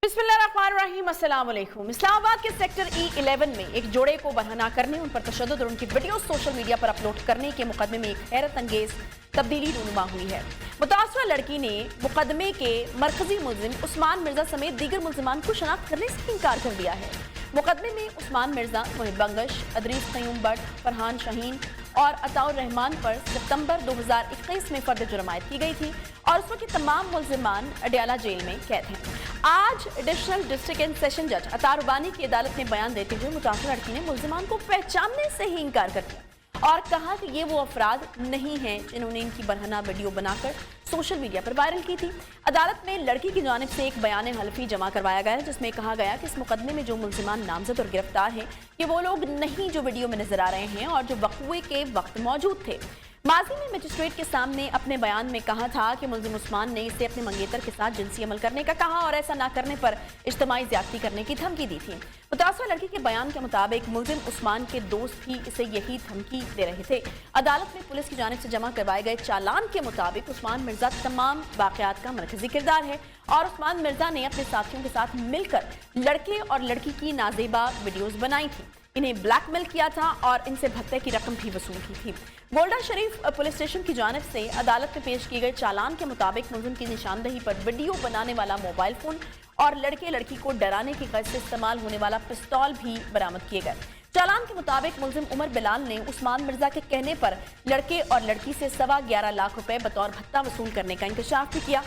बिस्मिल्लाहिर्रहमानिर्रहीम, अस्सलाम वालेकुम। इस्लामाबाद के सेक्टर E11 में एक जोड़े को बरहना करने, उन पर तशद्दुद और उनकी वीडियो सोशल मीडिया पर अपलोड करने के मुकदमे में एक हैरत अंगेज तब्दीली रूनुमा हुई है। मुतासरा लड़की ने मुकदमे के मरकजी मुल्जिम उस्मान मिर्जा समेत दीगर मुल्जिमान को शनाख्त करने से इनकार कर दिया है। मुकदमे में उस्मान मिर्जा, मोहिब बंगश, अदरीस क़य्यूम बट, फरहान शाहीन और अताउर रहमान पर सितंबर 2021 में फर्द जुर्म आयद की गई थी और उस वक्त तमाम मुल्जिमान अडयाला जेल में कैद हैं। आज एडिशनल डिस्ट्रिक्ट एंड सेशन जज अतार उबानी की अदालत में बयान देते हुए मुतासरा लड़की ने मुल्जिमान को पहचानने से ही इनकार कर दिया और कहा कि ये वो अफराद नहीं हैं जिन्होंने इनकी बरहना वीडियो बनाकर सोशल मीडिया पर वायरल की थी। अदालत में लड़की की जानिब से एक बयान हल्फी जमा करवाया गया है जिसमें कहा गया कि इस मुकदमे में जो मुल्जिमान नामजद और गिरफ्तार हैं कि वो लोग नहीं जो वीडियो में नजर आ रहे हैं और जो वक़्वे के वक्त मौजूद थे। माजी में मजिस्ट्रेट के सामने अपने बयान में कहा था कि मुल्जिम उस्मान ने इसे अपने मंगेतर के साथ जिनसी अमल करने का कहा और ऐसा ना करने पर इज्तिमाई ज़्यादती करने की धमकी दी थी। मुतासरा लड़की के बयान के मुताबिक मुल्जिम उस्मान के दोस्त भी इसे यही धमकी दे रहे थे। अदालत में पुलिस की जानिब से जमा करवाए गए चालान के मुताबिक उस्मान मिर्जा तमाम वाक़यात का मरकजी किरदार है और उस्मान मिर्जा ने अपने साथियों के साथ मिलकर लड़के और लड़की की नाजेबा वीडियोज बनाई थी, इन्हें ब्लैकमेल किया था और इनसे भत्ते की रकम भी वसूल की थी। गोल्डा शरीफ पुलिस स्टेशन की जानिब से अदालत में पेश किए गए चालान के मुताबिक मुल्जिम की निशानदही पर वीडियो बनाने वाला मोबाइल फोन और लड़के लड़की को डराने की गरज से इस्तेमाल होने वाला पिस्तौल भी बरामद किए गए। चालान के मुताबिक मुल्जिम उमर बिलाल ने उस्मान मिर्जा के कहने पर लड़के और लड़की से 11.25 लाख रुपए बतौर भत्ता वसूल करने का इंकशाफ भी किया।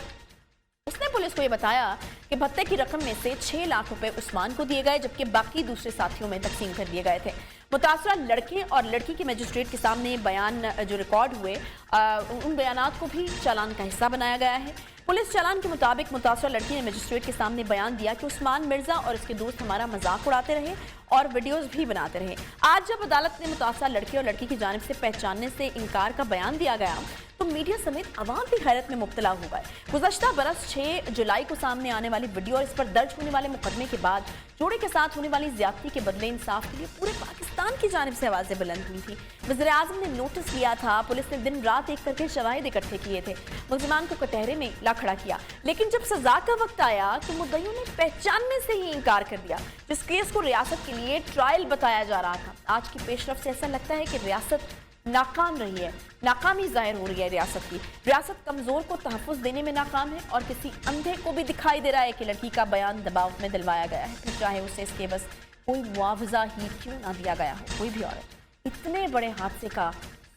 उसने पुलिस को यह बताया कि भत्ते की रकम में से 6 लाख रुपए उस्मान को दिए गए जबकि बाकी दूसरे साथियों में तकसीम कर दिए गए थे। मुतासरा लड़के और लड़की के मजिस्ट्रेट के सामने बयान जो रिकॉर्ड हुए उन बयानात को भी चालान का हिस्सा बनाया गया है। पुलिस चालान के मुताबिक मुतासरा लड़की ने मजिस्ट्रेट के सामने बयान दिया कि उस्मान मिर्जा और इसके दोस्त हमारा मजाक उड़ाते रहे और वीडियोस भी बनाते रहे। आज जब अदालत ने मुतासरा लड़के और लड़की की जानिब से पहचानने से इनकार का बयान दिया गया तो मीडिया समेत अवाम भी हैरत में मुब्तला हो गए। गुज़श्ता बरस 6 जुलाई को सामने आने वाली वीडियो और इस पर दर्ज होने वाले मुकदमे के बाद जोड़े के साथ होने वाली ज्यादती के बदले इंसाफ के लिए पूरे पाकिस्तान की जानिब से आवाजें बुलंद हुई थी। वज़ीर आज़म ने नोटिस लिया था, पुलिस ने दिन रात एक करके शवाहिद इकट्ठे किए थे, मुल्जिमान को कटहरे में ला खड़ा किया, लेकिन जब सजा का वक्त आया तो मुद्दइयों ने पहचानने से ही इनकार कर दिया। जिस केस को रियासत के लिए ट्रायल बताया जा रहा था, आज की पेशरफ से ऐसा लगता है कि रियासत नाकाम रही है, नाकामी जाहिर हो रही है रियासत की। रियासत कमजोर को तहफ़्फ़ुज़ देने में नाकाम है और किसी अंधे को भी दिखाई दे रहा है कि लड़की का बयान दबाव में दिलवाया गया है, फिर चाहे उसे इसके बस कोई मुआवजा ही क्यों ना दिया गया हो। कोई भी औरत इतने बड़े हादसे का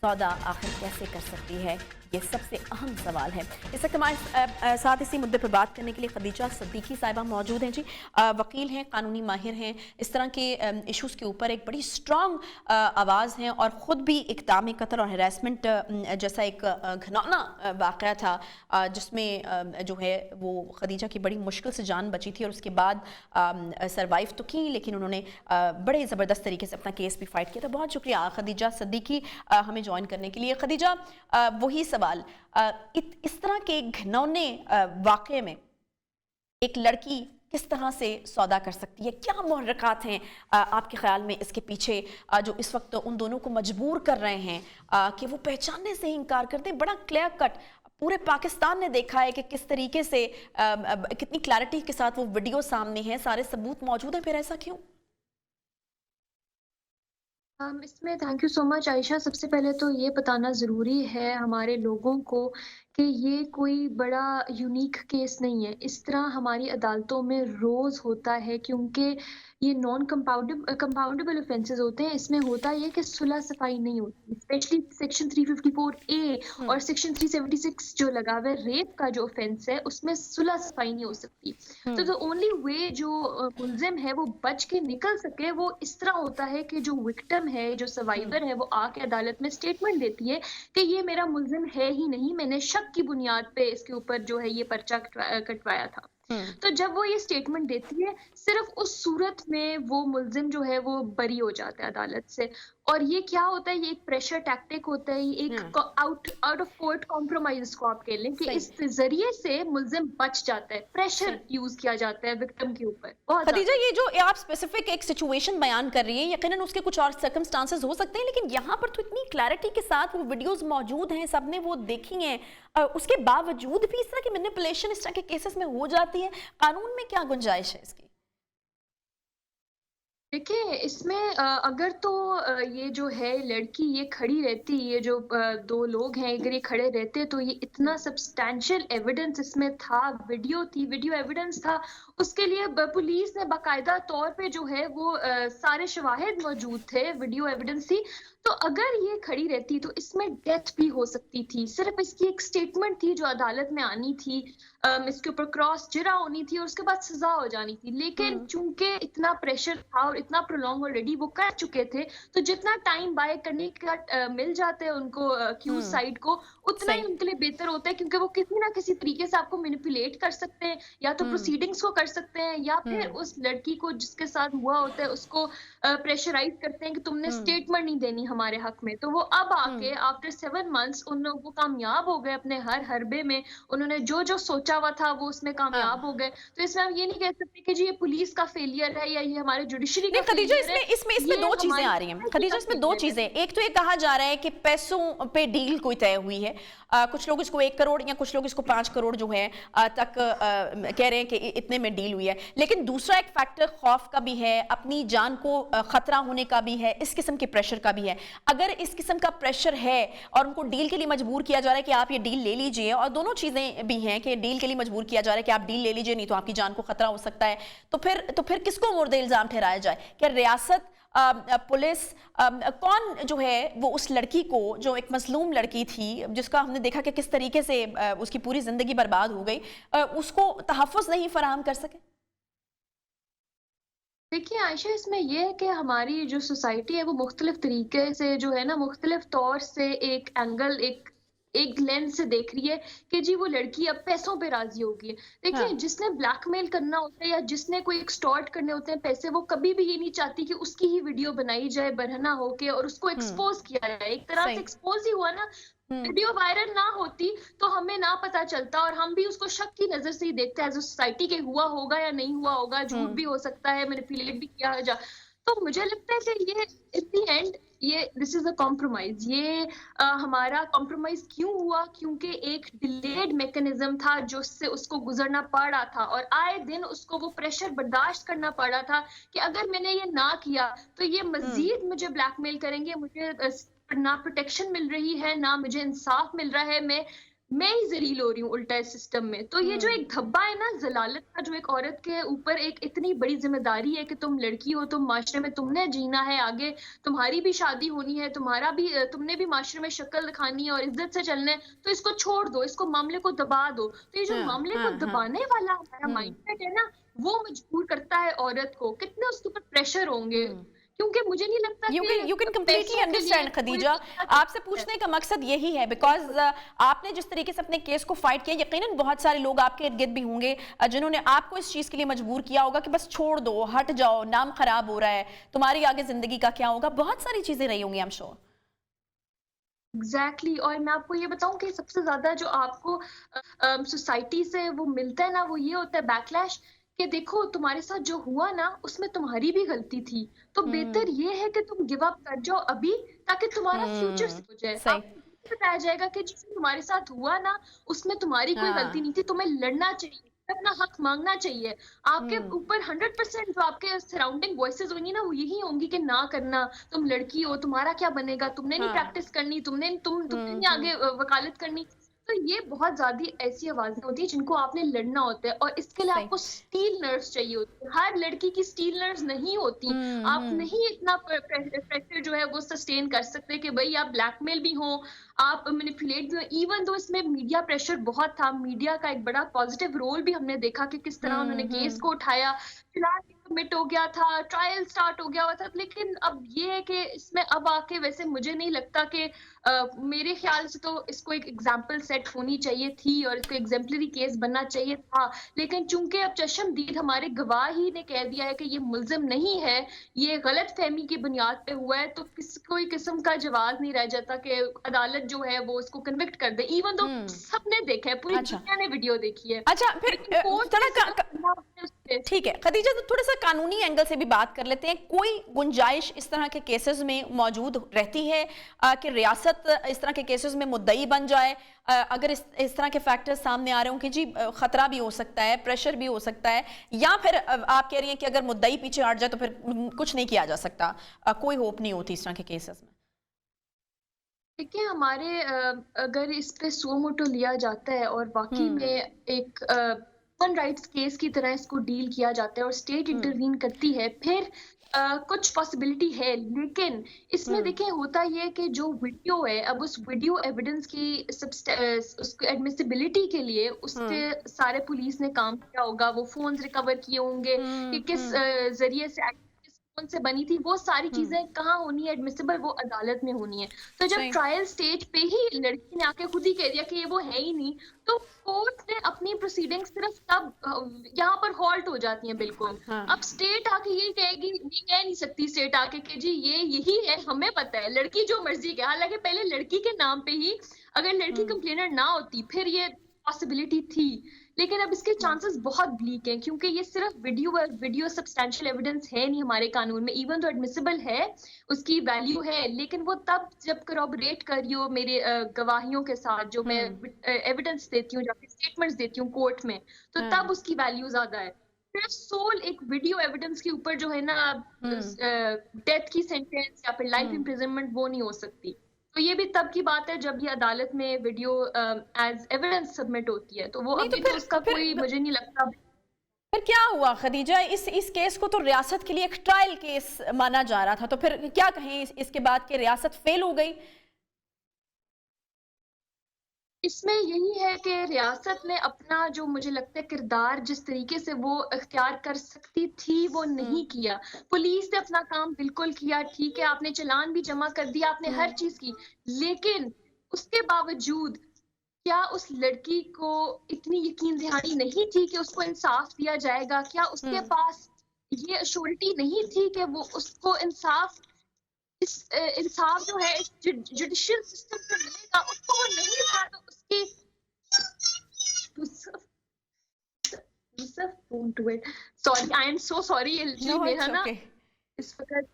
सौदा आखिर कैसे कर सकती है, ये सबसे अहम सवाल है। इस वक्त हमारे साथ इसी मुद्दे पर बात करने के लिए खदीजा सद्दीकी साहिबा मौजूद हैं। जी, वकील हैं, कानूनी माहिर हैं, इस तरह के इश्यूज़ के ऊपर एक बड़ी स्ट्रॉन्ग आवाज़ हैं और ख़ुद भी इक़दाम कत्ल और हरासमेंट जैसा एक घिनौना वाक़या था जिसमें जो है वो खदीजा की बड़ी मुश्किल से जान बची थी और उसके बाद सरवाइव तो की, लेकिन उन्होंने बड़े ज़बरदस्त तरीके से अपना केस भी फाइट किया था। बहुत शुक्रिया खदीजा सद्दीकी हमें ज्वाइन करने के लिए। खदीजा, वही सवाल, इस तरह के घिनौने वाक़ये में एक लड़की किस तरह से सौदा कर सकती है, क्या मुहर्रिकात हैं आपके ख्याल में इसके पीछे जो इस वक्त उन दोनों को मजबूर कर रहे हैं कि वो पहचानने से ही इनकार कर दें? बड़ा क्लियर कट पूरे पाकिस्तान ने देखा है कि किस तरीके से कितनी क्लैरिटी के साथ वो वीडियो सामने है, सारे सबूत मौजूद हैं, फिर ऐसा क्यों? इसमें thank you so much Ayesha. सबसे पहले तो ये बताना ज़रूरी है हमारे लोगों को कि ये कोई बड़ा यूनिक केस नहीं है। इस तरह हमारी अदालतों में रोज़ होता है क्योंकि ये नॉन कंपाउंडेबल ऑफेंसेस होते हैं। इसमें होता ये है कि सुलह सफाई नहीं होती, स्पेशली सेक्शन 354 ए और सेक्शन 376 जो लगा हुआ है रेप का जो ऑफेंस है उसमें सुलह सफाई नहीं हो सकती। तो द ओनली वे जो मुल्जिम है वो बच के निकल सके वो इस तरह होता है कि जो विक्टिम है, जो सर्वाइवर है, वो आके अदालत में स्टेटमेंट देती है कि ये मेरा मुल्जिम है ही नहीं, मैंने शक की बुनियाद पे इसके ऊपर जो है ये पर्चा कटवाया था। तो जब वो ये स्टेटमेंट देती है सिर्फ उस सूरत में वो मुल्जिम जो है वो बरी हो जाता है अदालत से। और ये क्या होता है, ये एक प्रेशर टैक्टिक होता है, ये एक out out of court compromise इसको आप कह लें कि सही। इस जरिए से मुलजिम बच जाता है, प्रेशर सही। यूज किया जाता है विक्टिम के ऊपर बहुत खदीजा, ज्यादा। ये जो आप स्पेसिफिक एक सिचुएशन बयान कर रही हैं, यकीनन उसके कुछ और सर्कमस्टांसेस हो सकते हैं, लेकिन यहाँ पर तो इतनी क्लैरिटी के साथ वो वीडियोस मौजूद हैं, सबने वो देखी हैं, उसके बावजूद भी इस तरह की मैनिपुलेशन इस तरह के केसेस में हो जाती है। कानून में क्या गुंजाइश है इसकी? देखिए, इसमें अगर तो ये जो है लड़की ये खड़ी रहती, ये जो 2 लोग हैं अगर ये खड़े रहते तो ये इतना सब्सटैंशियल एविडेंस इसमें था, वीडियो थी, वीडियो एविडेंस था, उसके लिए पुलिस ने बाकायदा तौर पे जो है वो सारे शवाहिद मौजूद थे, वीडियो एविडेंस थी। तो अगर ये खड़ी रहती तो इसमें डेथ भी हो सकती थी, सिर्फ इसकी एक स्टेटमेंट थी जो अदालत में आनी थी, इसके ऊपर क्रॉस जिरा होनी थी और उसके बाद सजा हो जानी थी। लेकिन चूंकि इतना प्रेशर था और इतना प्रोलॉन्ग ऑलरेडी वो कर चुके थे, तो जितना टाइम बाय करने का मिल जाता है उनको क्यूज साइड को, उतना ही सही। उनके लिए बेहतर होता है, क्योंकि वो किसी ना किसी तरीके से आपको मैनिपुलेट कर सकते हैं, या तो प्रोसीडिंग्स को कर सकते हैं, या फिर उस लड़की को जिसके साथ हुआ होता है उसको प्रेशराइज करते हैं कि तुमने स्टेटमेंट नहीं देनी हमारे हक में। तो वो अब आके आफ्टर 7 मंथ्स उन लोग वो कामयाब हो गए अपने हर हरबे में, उन्होंने जो जो सोचा हुआ था वो उसमें कामयाब हो गए। तो इसमें हम ये नहीं कह सकते कि जी ये पुलिस का फेलियर है या ये हमारे जुडिशरी नहीं का खदीजा, फेलियर है, इसमें इसमें ये दो चीजें हमारी आ रही हैं। सोसाइटी खदीजा, का इसमें दो फेलियर है। चीजें, एक तो ये कहा जा रहा है कि पैसों पे डील कोई तय हुई है, कुछ लोग इसको 1 करोड़ या कुछ लोग इसको 5 करोड़ जो है तक कह रहे हैं कि इतने में डील हुई है। लेकिन दूसरा एक फैक्टर खौफ का भी है, अपनी जान को खतरा होने का भी है, इस किस्म के प्रेशर का भी है। अगर इस किस्म का प्रेशर है और उनको डील के लिए मजबूर किया जा रहा है कि आप ये डील ले लीजिए, और दोनों चीजें भी हैं कि डील के लिए मजबूर किया जा रहा है कि आप डील ले लीजिए नहीं तो आपकी जान को खतरा हो सकता है, तो फिर किसको मुर्दे इल्जाम ठहराया जाए? क्या रियासत, पुलिस, कौन जो है वो उस लड़की को, जो एक मजलूम लड़की थी जिसका हमने देखा कि किस तरीके से उसकी पूरी जिंदगी बर्बाद हो गई, उसको तहफ़्फ़ुज़ नहीं फराहम कर सके? देखिए आयशा, इसमें ये है कि हमारी जो सोसाइटी है वो मुख्तलिफ तरीके से जो है ना, मुख्तलिफ तौर से एक एंगल, एक एक लेंस से देख रही है कि जी वो लड़की अब पैसों पे राजी होगी। देखिए, हाँ। जिसने ब्लैकमेल करना होता है या जिसने कोई एक्सटॉर्ट करने होते हैं पैसे, वो कभी भी ये नहीं चाहती कि उसकी ही वीडियो बनाई जाए बरहना होके और उसको एक्सपोज किया जाए। एक तरह से सही। एक्सपोज ही हुआ ना, हम्म। वीडियो वायरल ना होती तो हमें ना पता चलता और हम भी उसको शक की नजर से ही देखते हैं एज अ सोसाइटी के हुआ होगा या नहीं हुआ होगा, झूठ भी हो सकता है, मैनिपुलेट भी किया जा। तो मुझे लगता है कि ये इन द एंड ये दिस इज अ कॉम्प्रोमाइज। ये हमारा कॉम्प्रोमाइज क्यों हुआ? क्योंकि एक डिलेड मैकेनिज्म था जो उससे उसको गुजरना पड़ रहा था और आए दिन उसको वो प्रेशर बर्दाश्त करना पड़ रहा था कि अगर मैंने ये ना किया तो ये मजीद मुझे ब्लैकमेल करेंगे, मुझे ना प्रोटेक्शन मिल रही है, ना मुझे इंसाफ मिल रहा है, मैं ही जलील हो रही हूँ उल्टा इस सिस्टम में। तो ये जो एक धब्बा है ना जलालत का, जो एक औरत के ऊपर एक इतनी बड़ी जिम्मेदारी है कि तुम लड़की हो, तुम माशरे में तुमने जीना है, आगे तुम्हारी भी शादी होनी है, तुम्हारा भी तुमने भी माशरे में शक्ल दिखानी है और इज्जत से चलना है, तो इसको छोड़ दो, इसको मामले को दबा दो। तो ये जो हाँ, मामले को हाँ, हाँ। दबाने वाला हमारा माइंडसेट है ना, वो मजबूर करता है औरत को। कितने उसके ऊपर प्रेशर होंगे, क्योंकि मुझे नहीं लगता यू कैन कि कम्प्लीटली पैसों के लिए अंडरस्टैंड कोई खदीजा। बंदा आपसे पूछने का मकसद यही है बिकॉज आपने जिस तरीके से अपने केस को फाइट किया, यकीनन बहुत सारे लोग आपके इर्द गिर्द भी होंगे जिन्होंने आपको इस चीज के लिए मजबूर किया होगा कि बस छोड़ दो, हट जाओ, नाम खराब हो रहा है, तुम्हारी आगे जिंदगी का क्या होगा, बहुत सारी चीजें रही होंगी, आई एम श्योर। एग्जैक्टली और मैं आपको ये बताऊं कि सबसे ज्यादा जो आपको सोसाइटी से वो मिलता है ना, वो ये होता है बैकलैश कि देखो तुम्हारे साथ जो हुआ ना उसमें तुम्हारी भी गलती थी, तो बेहतर ये है कि तुम गिव अप कर जाओ अभी, ताकि तुम्हारा फ्यूचर हम्म। हो जाए। सही। आपको ये बताया जाएगा कि जो तुम्हारे साथ हुआ ना उसमें तुम्हारी कोई गलती हाँ। नहीं थी, तुम्हें लड़ना चाहिए, अपना हक मांगना चाहिए। आपके ऊपर 100% जो आपके सराउंडिंग वॉइसेस होंगी ना, वो यही होंगी कि ना करना, तुम लड़की हो, तुम्हारा क्या बनेगा, तुमने नहीं हाँ। प्रैक्टिस करनी, तुमने नहीं आगे वकालत करनी। तो ये बहुत ज्यादा ऐसी आवाजें होती है जिनको आपने लड़ना होता है और इसके लिए सही। आपको स्टील नर्व्स चाहिए होती है। हर लड़की की स्टील नर्व्स नहीं होती। आप नहीं इतना प्रेशर जो है वो सस्टेन कर सकते कि भाई आप ब्लैकमेल भी हो, आप मैनिपुलेट भी हो। इवन दो इसमें मीडिया प्रेशर बहुत था, मीडिया का एक बड़ा पॉजिटिव रोल भी हमने देखा कि किस तरह उन्होंने केस को उठाया। फिलहाल सबमिट हो गया था, ट्रायल स्टार्ट हो गया हुआ था, लेकिन अब ये है कि इसमें अब आके वैसे मुझे नहीं लगता कि मेरे ख्याल से तो इसको एक एग्जाम्पल सेट होनी चाहिए थी और इसको एग्जाम्पलरी केस बनना चाहिए था, लेकिन चूंकि अब चश्मदीद हमारे गवाह ही ने कह दिया है कि ये मुल्जिम नहीं है, ये गलत फहमी की बुनियाद पे हुआ है, तो कोई किस्म का जवाब नहीं रह जाता कि अदालत जो है वो इसको कन्विक्ट कर दे, इवन तो सबने देखा है, पूरी अच्छा दुनिया ने वीडियो देखी है। अच्छा, फिर कोर्ट ठीक है खदीजा, तो थोड़ा सा कानूनी एंगल से भी बात कर लेते हैं। कोई गुंजाइश इस तरह के केसेस में मौजूद रहती है कि रियासत इस तरह के केसेस में मुद्दई बन जाए, अगर इस तरह के फैक्टर्स सामने आ रहे हो कि जी खतरा भी हो सकता है, प्रेशर भी हो सकता है, या फिर आप कह रही हैं कि अगर मुद्दई पीछे हट जाए तो फिर कुछ नहीं किया जा सकता, कोई होप नहीं होती इस तरह के केसेस में? देखिए हमारे अगर इस पे सो मोटो लिया जाता है और वाकई में एक ह्यूमन राइट्स केस की तरह इसको डील किया जाता है और स्टेट इंटरवीन करती है, फिर कुछ पॉसिबिलिटी है, लेकिन इसमें देखिए होता ये है कि जो वीडियो है, अब उस वीडियो एविडेंस की उसकी एडमिसिबिलिटी के लिए उसके सारे पुलिस ने काम किया होगा, वो फोन्स रिकवर किए होंगे कि किस जरिए से किस फोन से बनी थी, वो सारी चीजें कहाँ होनी है एडमिसिबल, वो अदालत में होनी है। तो जब ट्रायल स्टेज पे ही लड़की ने आके खुद ही कह दिया कि ये वो है ही नहीं, तो कोर्ट ने अपनी प्रोसीडिंग सिर्फ तब यहाँ पर हॉल्ट हो जाती हैं बिल्कुल। अब स्टेट आके ये कहेगी, ये कह नहीं सकती स्टेट आके कि जी ये यही है, हमें पता है, लड़की जो मर्जी के, हालांकि पहले लड़की के नाम पे ही अगर लड़की कंप्लेनर ना होती फिर ये पॉसिबिलिटी थी, लेकिन अब इसके चांसेस बहुत ब्लीक हैं क्योंकि ये सिर्फ वीडियो सब्सटेंशियल एविडेंस है नहीं हमारे कानून में, इवन तो एडमिसिबल है, उसकी वैल्यू है, लेकिन वो तब जब करॉबरेट कर रही हो मेरे गवाहियों के साथ, जो मैं एविडेंस देती हूँ, जाके स्टेटमेंट्स देती हूँ कोर्ट में, तो तब उसकी वैल्यू ज्यादा है। सिर्फ सोल एक वीडियो एविडेंस के ऊपर जो है ना डेथ की सेंटेंस या फिर लाइफ इम्प्रिजनमेंट वो नहीं हो सकती। तो ये भी तब की बात है जब ये अदालत में वीडियो एज एविडेंस सबमिट होती है, तो वो अभी तो उसका कोई मुझे नहीं लगता। फिर क्या हुआ खदीजा, इस केस को तो रियासत के लिए एक ट्रायल केस माना जा रहा था, तो फिर क्या कहें इसके बाद कि रियासत फेल हो गई? इसमें यही है कि रियासत ने अपना जो मुझे लगता है किरदार जिस तरीके से वो इख्तियार कर सकती थी वो नहीं किया। पुलिस ने अपना काम बिल्कुल किया, ठीक है, आपने चालान भी जमा कर दिया, आपने हर चीज की, लेकिन उसके बावजूद क्या उस लड़की को इतनी यकीन दहानी नहीं थी कि उसको इंसाफ दिया जाएगा? क्या उसके पास ये अश्योरिटी नहीं थी कि वो उसको इंसाफ इंसाफ जो है जुडिशियल सिस्टम से मिलेगा? उसको वो नहीं था, तो उसकी don't do it, sorry, I am so sorry, मेरा ना इस वक्त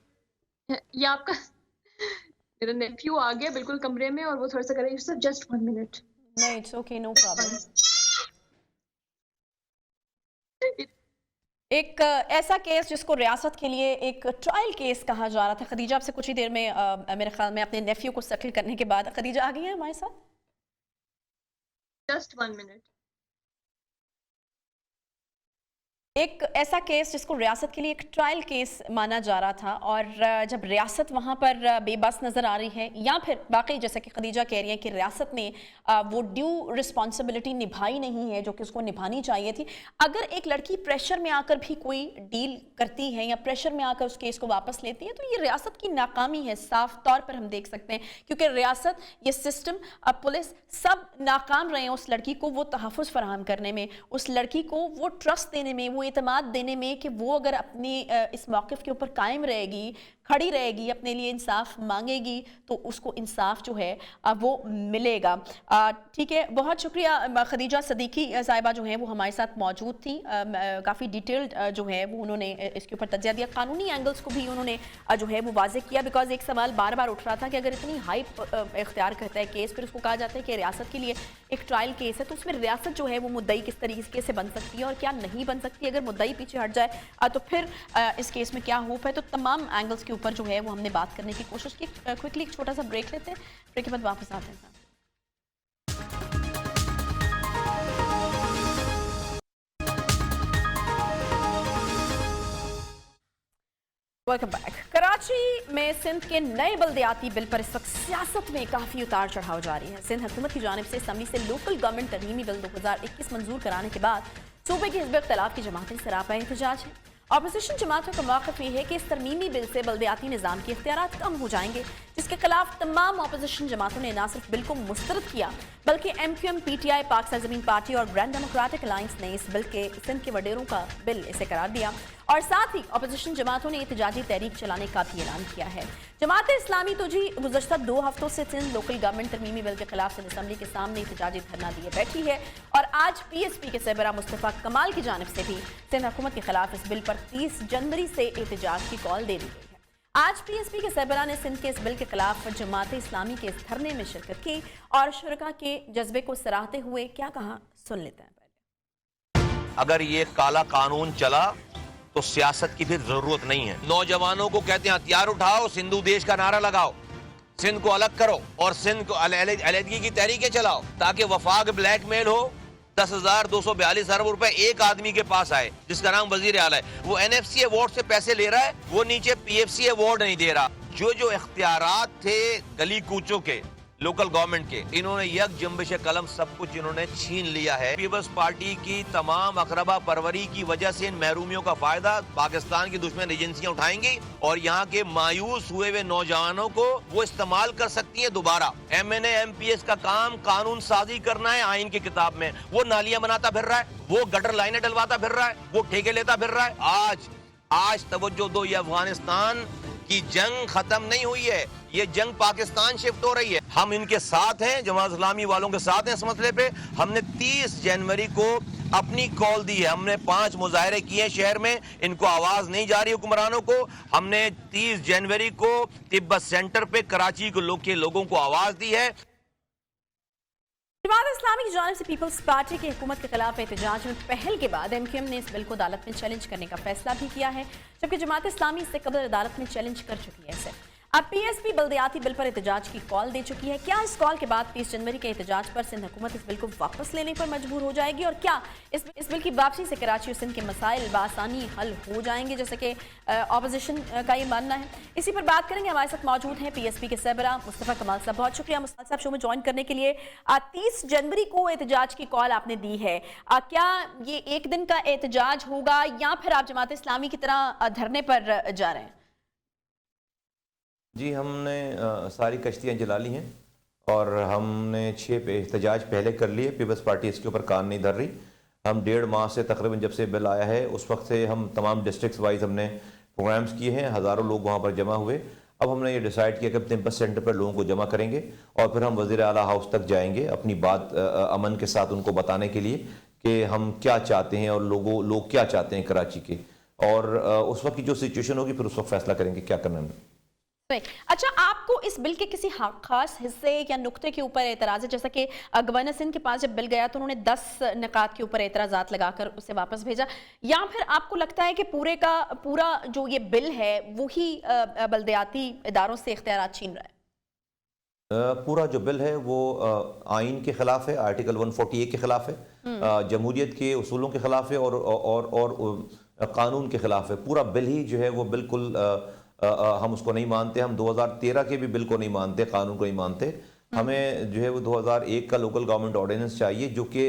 ये आपका मेरा नेफ्यू आ गया बिल्कुल कमरे में और वो थोड़ा सा कर रहा है, just 1 minute. No, it's okay, no problem. एक ऐसा केस जिसको रियासत के लिए एक ट्रायल केस कहा जा रहा था, खदीजा आपसे कुछ ही देर में मेरे ख्याल में अपने नेफ्यू को सेटल करने के बाद खदीजा आ गई है हमारे साथ। Just 1 minute. एक ऐसा केस जिसको रियासत के लिए एक ट्रायल केस माना जा रहा था, और जब रियासत वहाँ पर बेबस नज़र आ रही है, या फिर बाकी जैसे कि खदीजा कह रही है कि रियासत ने वो ड्यू रिस्पॉन्सिबिलिटी निभाई नहीं है जो कि उसको निभानी चाहिए थी। अगर एक लड़की प्रेशर में आकर भी कोई डील करती है या प्रेशर में आकर उस केस को वापस लेती है, तो ये रियासत की नाकामी है, साफ तौर पर हम देख सकते हैं, क्योंकि रियासत, ये सिस्टम, पुलिस सब नाकाम रहे हैं उस लड़की को वो तहफ़्फ़ुज़ फराहम करने में, उस लड़की को वो ट्रस्ट देने में, वो एतमाद देने में कि वो अगर अपनी इस मौक़िफ़ के ऊपर कायम रहेगी, खड़ी रहेगी, अपने लिए इंसाफ मांगेगी, तो उसको इंसाफ जो है वो मिलेगा। ठीक है, बहुत शुक्रिया। खदीजा सदीकी साहिबा जो हैं वो हमारे साथ मौजूद थी, काफ़ी डिटेल्ड जो है वो उन्होंने इसके ऊपर तज्ज़िया दिया, कानूनी एंगल्स को भी उन्होंने जो है वो वाज़ेह किया, बिकॉज एक सवाल बार बार उठ रहा था कि अगर इतनी हाइप इख्तियार करता है केस, फिर उसको कहा जाता है कि रियासत के लिए एक ट्रायल केस है, तो उसमें रियासत जो है वो मुद्दई किस तरीके से बन सकती है और क्या नहीं बन सकती। अगर मुद्दई पीछे हट जाए तो फिर इस केस में क्या होप है, तो तमाम एंगल्स के ऊपर जो है वो हमने बात करने की कोशिश की। क्विकली एक छोटा सा ब्रेक लेते हैं, ब्रेक के बाद वापस आते हैं। Welcome back. कराची में सिंध के नए बल्दियाती बिल पर इस वक्त सियासत में काफ़ी उतार चढ़ाव जारी है। सिंध हुकूमत की जानिब से असम्बली से लोकल गवर्नमेंट तरमीमी बिल 2021 मंजूर कराने के बाद सूबे की हिज़्ब इख्तिलाफ की जमातें सरापा एहतजाज है। अपोजिशन जमातों का मौक़िफ़ ये है कि इस तरमीमी बिल से बल्दियाती निज़ाम के इख्तियारात कम हो जाएंगे, जिसके खिलाफ तमाम अपोजिशन जमातों ने न सिर्फ बिल को मुस्तरद किया बल्कि MQM, PTI, पाक सरज़मीन पार्टी और ग्रैंड डेमोक्रेटिक अलायंस ने इस बिल के सिंध के वडेरों का बिल इसे करार दिया और साथ ही अपोजिशन जमातों ने एहतजाजी तहरीक चलाने का भी ऐलान किया है। जमात इस्लामी तो जी गुज़श्ता 2 हफ्तों से सिंध लोकल गवर्नमेंट तरमीमी बिल के खिलाफ सिंध असम्बली के सामने एहतजाजी धरना दिए बैठी है और आज PSP के सरबराह मुस्तफ़ा कमाल की जानिब से भी सिंध हुकूमत के खिलाफ इस बिल पर 30 जनवरी से एहतजाज की कॉल दे दी गई है। आज PSP के सरबराह ने सिंध के इस बिल के खिलाफ जमात इस्लामी के इस धरने में शिरकत की और शुरका के जज्बे को सराहते हुए क्या कहा, सुन लेते हैं पहले। अगर ये काला कानून चला तो सियासत की फिर जरूरत नहीं है। नौजवानों को कहते हैं हथियार उठाओ, सिंधु देश का नारा लगाओ, सिंध को अलग करो और सिंध को अलहदगी की तहरीकें चलाओ ताकि वफाक ब्लैकमेल हो। 10,242 अरब रुपए एक आदमी के पास आए जिसका नाम वजीर आला है, वो NFC अवार्ड से पैसे ले रहा है, वो नीचे PFC अवार्ड नहीं दे रहा। जो इख्तियारात थे गली कूचों के लोकल गवर्नमेंट के, इन्होंने यक जंबिश कलम सब कुछ इन्होंने छीन लिया है। पीपल्स पार्टी की तमाम अकरबा परवरी की वजह से इन महरूमियों का फायदा पाकिस्तान की दुश्मन एजेंसियां उठाएंगी और यहाँ के मायूस हुए हुए नौजवानों को वो इस्तेमाल कर सकती हैं दोबारा। MNA MPS का काम कानून साजी करना है आइन की किताब में, वो नालियां बनाता फिर रहा है, वो गटर लाइनें डलवाता फिर रहा है, वो ठेके लेता फिर रहा है। आज तवज्जो दो, ये अफगानिस्तान की जंग खत्म नहीं हुई है, ये जंग पाकिस्तान शिफ्ट हो रही है। हम इनके साथ हैं, जमात इस्लामी वालों के साथ हैं इस मसले पे। हमने 30 जनवरी को अपनी कॉल दी है, हमने 5 मुजाहरे किए हैं शहर में, इनको आवाज नहीं जा रही हुक्मरानों को। हमने 30 जनवरी को तिब्बत सेंटर पे कराची के लोगों को आवाज दी है। जमात इस्लामी की जानिब से पीपल्स पार्टी की हुकूमत के खिलाफ एहतजाज में पहल के बाद MQM ने इस बिल को अदालत में चैलेंज करने का फैसला भी किया है, जबकि जमात इस्लामी इससे कबल अदालत में चैलेंज कर चुकी है इसे। अब PSP बल्दियाती बिल पर एहतजाज की कॉल दे चुकी है। क्या इस कॉल के बाद 30 जनवरी के एहतजाज पर सिंध हुकूमत इस बिल को वापस लेने पर मजबूर हो जाएगी और क्या इस बिल की वापसी से कराची और सिंध के मसाइल बासानी हल हो जाएंगे, जैसे कि अपोजिशन का ये मानना है। इसी पर बात करेंगे, हमारे साथ मौजूद हैं PSP के सरबराह मुस्तफ़ा कमाल साहब। बहुत शुक्रिया मुस्तफ़ा साहब शो में ज्वाइन करने के लिए। 30 जनवरी को एहतजाज की कॉल आपने दी है, क्या ये एक दिन का एहतजाज होगा या फिर आप जमात इस्लामी की तरह धरने पर जा रहे हैं? जी, हमने सारी कश्तियाँ जला ली हैं और हमने 6 पे एहतजाज पहले कर लिए। पीपल्स पार्टी इसके ऊपर कान नहीं धर रही। हम 1.5 माह से तकरीबन जब से बिल आया है उस वक्त से हम तमाम डिस्ट्रिक्ट्स वाइज हमने प्रोग्राम्स किए हैं, हज़ारों लोग वहाँ पर जमा हुए। अब हमने ये डिसाइड किया कि तिब्बत सेंटर पर लोगों को जमा करेंगे और फिर हम वज़ीर आला हाउस तक जाएंगे अपनी बात अमन के साथ उनको बताने के लिए कि हम क्या चाहते हैं और लोग क्या चाहते हैं कराची के, और उस वक्त की जो सिचुएशन होगी फिर उस वक्त फैसला करेंगे क्या करना है। अच्छा, आपको इस बिल के किसी खास हिस्से या नुक्ते के ऊपर एतराज़ है? जैसा कि गवर्नर सिंध के पास जब बिल गया तो उन्होंने 10 निकात के ऊपर एतराज़ात लगाकर उसे वापस भेजा, या फिर आपको लगता है कि पूरा जो ये बिल है वही बल्दियाती इदारों से इख्तियारात छीन रहा है? पूरा जो बिल है वो आइन के खिलाफ है, आर्टिकल 140A के खिलाफ है, जमहूरियत के उसूलों के खिलाफ है और कानून के खिलाफ है। पूरा बिल ही जो है वो बिल्कुल हम उसको नहीं मानते। हम 2013 के भी बिल को नहीं मानते, कानून को नहीं मानते। हमें जो है वो 2001 का लोकल गवर्नमेंट ऑर्डिनेंस चाहिए जो कि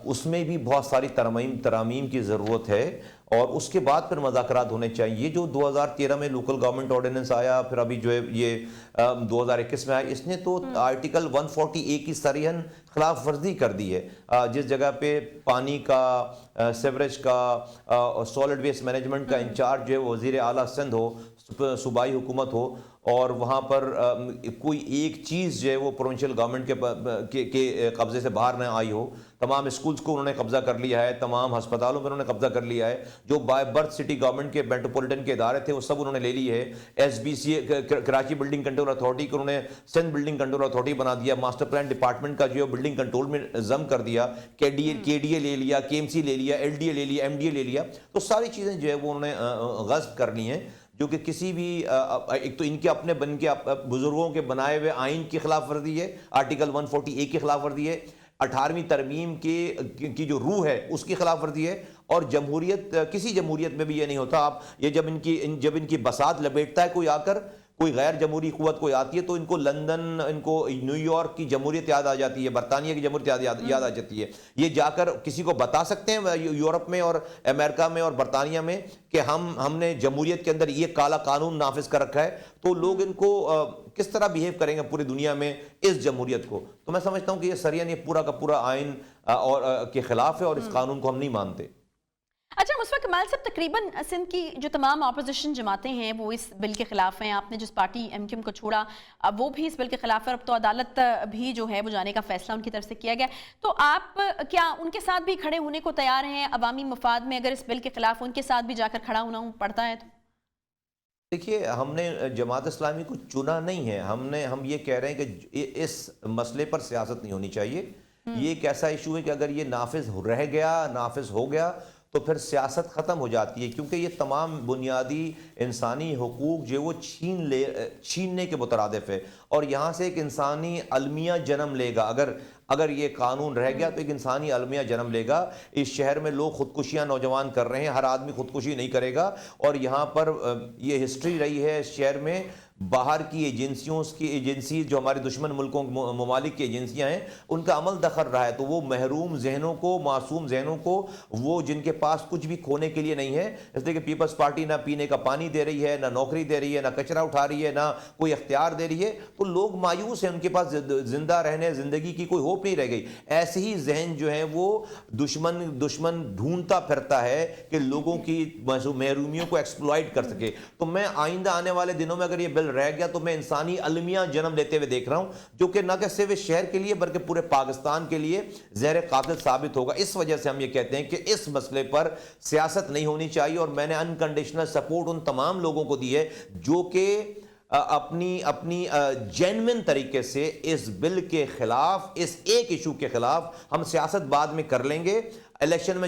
उसमें भी बहुत सारी तरामीम की ज़रूरत है और उसके बाद फिर मुज़ाकरात होने चाहिए। जो 2013 में लोकल गवर्नमेंट ऑर्डिनेंस आया, फिर अभी जो है ये 2021 में आया, इसने तो आर्टिकल 140A की सरीहन खिलाफ वर्जी कर दी है। जिस जगह पे पानी का, सेवरेज का, सॉलिड वेस्ट मैनेजमेंट का इंचार्ज जो है वज़ीर आला सिंध हो, सूबाई हुकूमत हो, और वहाँ पर कोई एक चीज़ जो है वो प्रोविंशियल गवर्नमेंट के कब्ज़े से बाहर न आई हो। तमाम स्कूल्स को उन्होंने कब्ज़ा कर लिया है, तमाम अस्पतालों पर उन्होंने कब्ज़ा कर लिया है। जो बाय बर्थ सिटी गवर्नमेंट के मेट्रोपॉलिटन के इदारे थे वो सब उन्होंने ले लिए है। SBCA Karachi building control authority को उन्होंने सिंध बिल्डिंग कंट्रोल अथॉरिटी बना दिया। मास्टर प्लान डिपार्टमेंट का जो है बिल्डिंग कंट्रोल में जम कर दिया। KDA ले लिया, KMC ले लिया, LDA ले लिया, MDA ले लिया। तो सारी चीज़ें जो है वो उन्होंने गस्ब कर ली हैं, जो कि किसी भी एक तो इनके अपने बन के बुजुर्गों के बनाए हुए आइन की खिलाफ वर्जी है, आर्टिकल 140A की खिलाफ वर्जी है, 18वीं तरमीम की जो रूह है उसकी खिलाफ वर्जी है। और जमहूरियत, किसी जमहूरियत में भी ये नहीं होता। आप ये जब इनकी बसात लपेटता है कोई आकर, کوئی غیر جمہوری قوت کوئی آتی ہے تو ان کو لندن، ان کو نیو یارک کی جمہوریت یاد آ جاتی ہے، برطانیہ کی جمہوریت یاد آ جاتی ہے. یہ جا کر کسی کو بتا سکتے ہیں یورپ میں اور امریکہ میں اور برطانیہ میں کہ ہم نے جمہوریت کے اندر یہ کالا قانون نافذ کر رکھا ہے؟ تو لوگ ان کو کس طرح بیہیو کریں گے پوری دنیا میں اس جمہوریت کو؟ تو میں سمجھتا ہوں کہ یہ سرین یہ پورا کا پورا آئین اور کے خلاف ہے اور اس قانون کو ہم نہیں مانتے. اچھا مصطفیٰ کمال صاحب، تقریباً سندھ کی جو تمام اپوزیشن جماعتیں ہیں وہ اس بل کے خلاف ہیں. آپ نے جس پارٹی ایم کیو ایم کو چھوڑا وہ بھی اس بل کے خلاف ہے، اور اب تو عدالت بھی جو ہے وہ جانے کا فیصلہ ان کی طرف سے کیا گیا. تو آپ کیا ان کے ساتھ بھی کھڑے ہونے کو تیار ہیں عوامی مفاد میں؟ اگر اس بل کے خلاف ان کے ساتھ بھی جا کر کھڑا ہونا پڑتا ہے تو؟ دیکھیے، ہم نے جماعت اسلامی کو چنا نہیں ہے. ہم یہ کہہ رہے ہیں کہ اس مسئلے پر سیاست نہیں ہونی چاہیے. یہ ایک ایسا ایشو ہے کہ اگر یہ نافذ رہ گیا، نافذ ہو گیا تو پھر سیاست ختم ہو جاتی ہے، کیونکہ یہ تمام بنیادی انسانی حقوق جو وہ چھیننے کے مترادف ہے. اور یہاں سے ایک انسانی المیہ جنم لے گا. اگر یہ قانون رہ گیا تو ایک انسانی المیہ جنم لے گا. اس شہر میں لوگ خودکشیاں نوجوان کر رہے ہیں، ہر آدمی خودکشی نہیں کرے گا. اور یہاں پر یہ ہسٹری رہی ہے اس شہر میں، باہر کی ایجنسی جو ہمارے دشمن ملکوں ممالک کی ایجنسیاں ہیں ان کا عمل دخل رہا ہے. تو وہ محروم ذہنوں کو، معصوم ذہنوں کو، وہ جن کے پاس کچھ بھی کھونے کے لیے نہیں ہے، اس لیے کہ پیپلز پارٹی نہ پینے کا پانی دے رہی ہے، نہ نوکری دے رہی ہے، نہ کچرا اٹھا رہی ہے، نہ کوئی اختیار دے رہی ہے، تو لوگ مایوس ہیں. ان کے پاس زندہ رہنے، زندگی کی کوئی ہوپ نہیں رہ گئی. ایسے ہی ذہن جو ہیں وہ دشمن ڈھونڈتا پھرتا ہے کہ لوگوں کی محرومیوں کو ایکسپلائٹ کر سکے. تو میں آئندہ آنے والے دنوں میں اگر یہ بل رہ گیا تو میں انسانی المیہ جنم لیتے ہوئے دیکھ رہا ہوں، جو کہ نہ کہ صرف اس شہر کے لیے بلکہ پورے پاکستان کے لیے زہر قاتل ثابت ہوگا. اس وجہ سے ہم یہ کہتے ہیں کہ اس مسئلے پر سیاست نہیں ہونی چاہیے. اور میں نے انکنڈیشنل سپورٹ ان تمام لوگوں کو دی ہے جو کہ اپنی جینوئن طریقے سے اس بل کے خلاف، اس ایک ایشو کے خلاف ہم سیاست بعد میں کر لیں گے. الیکشن میں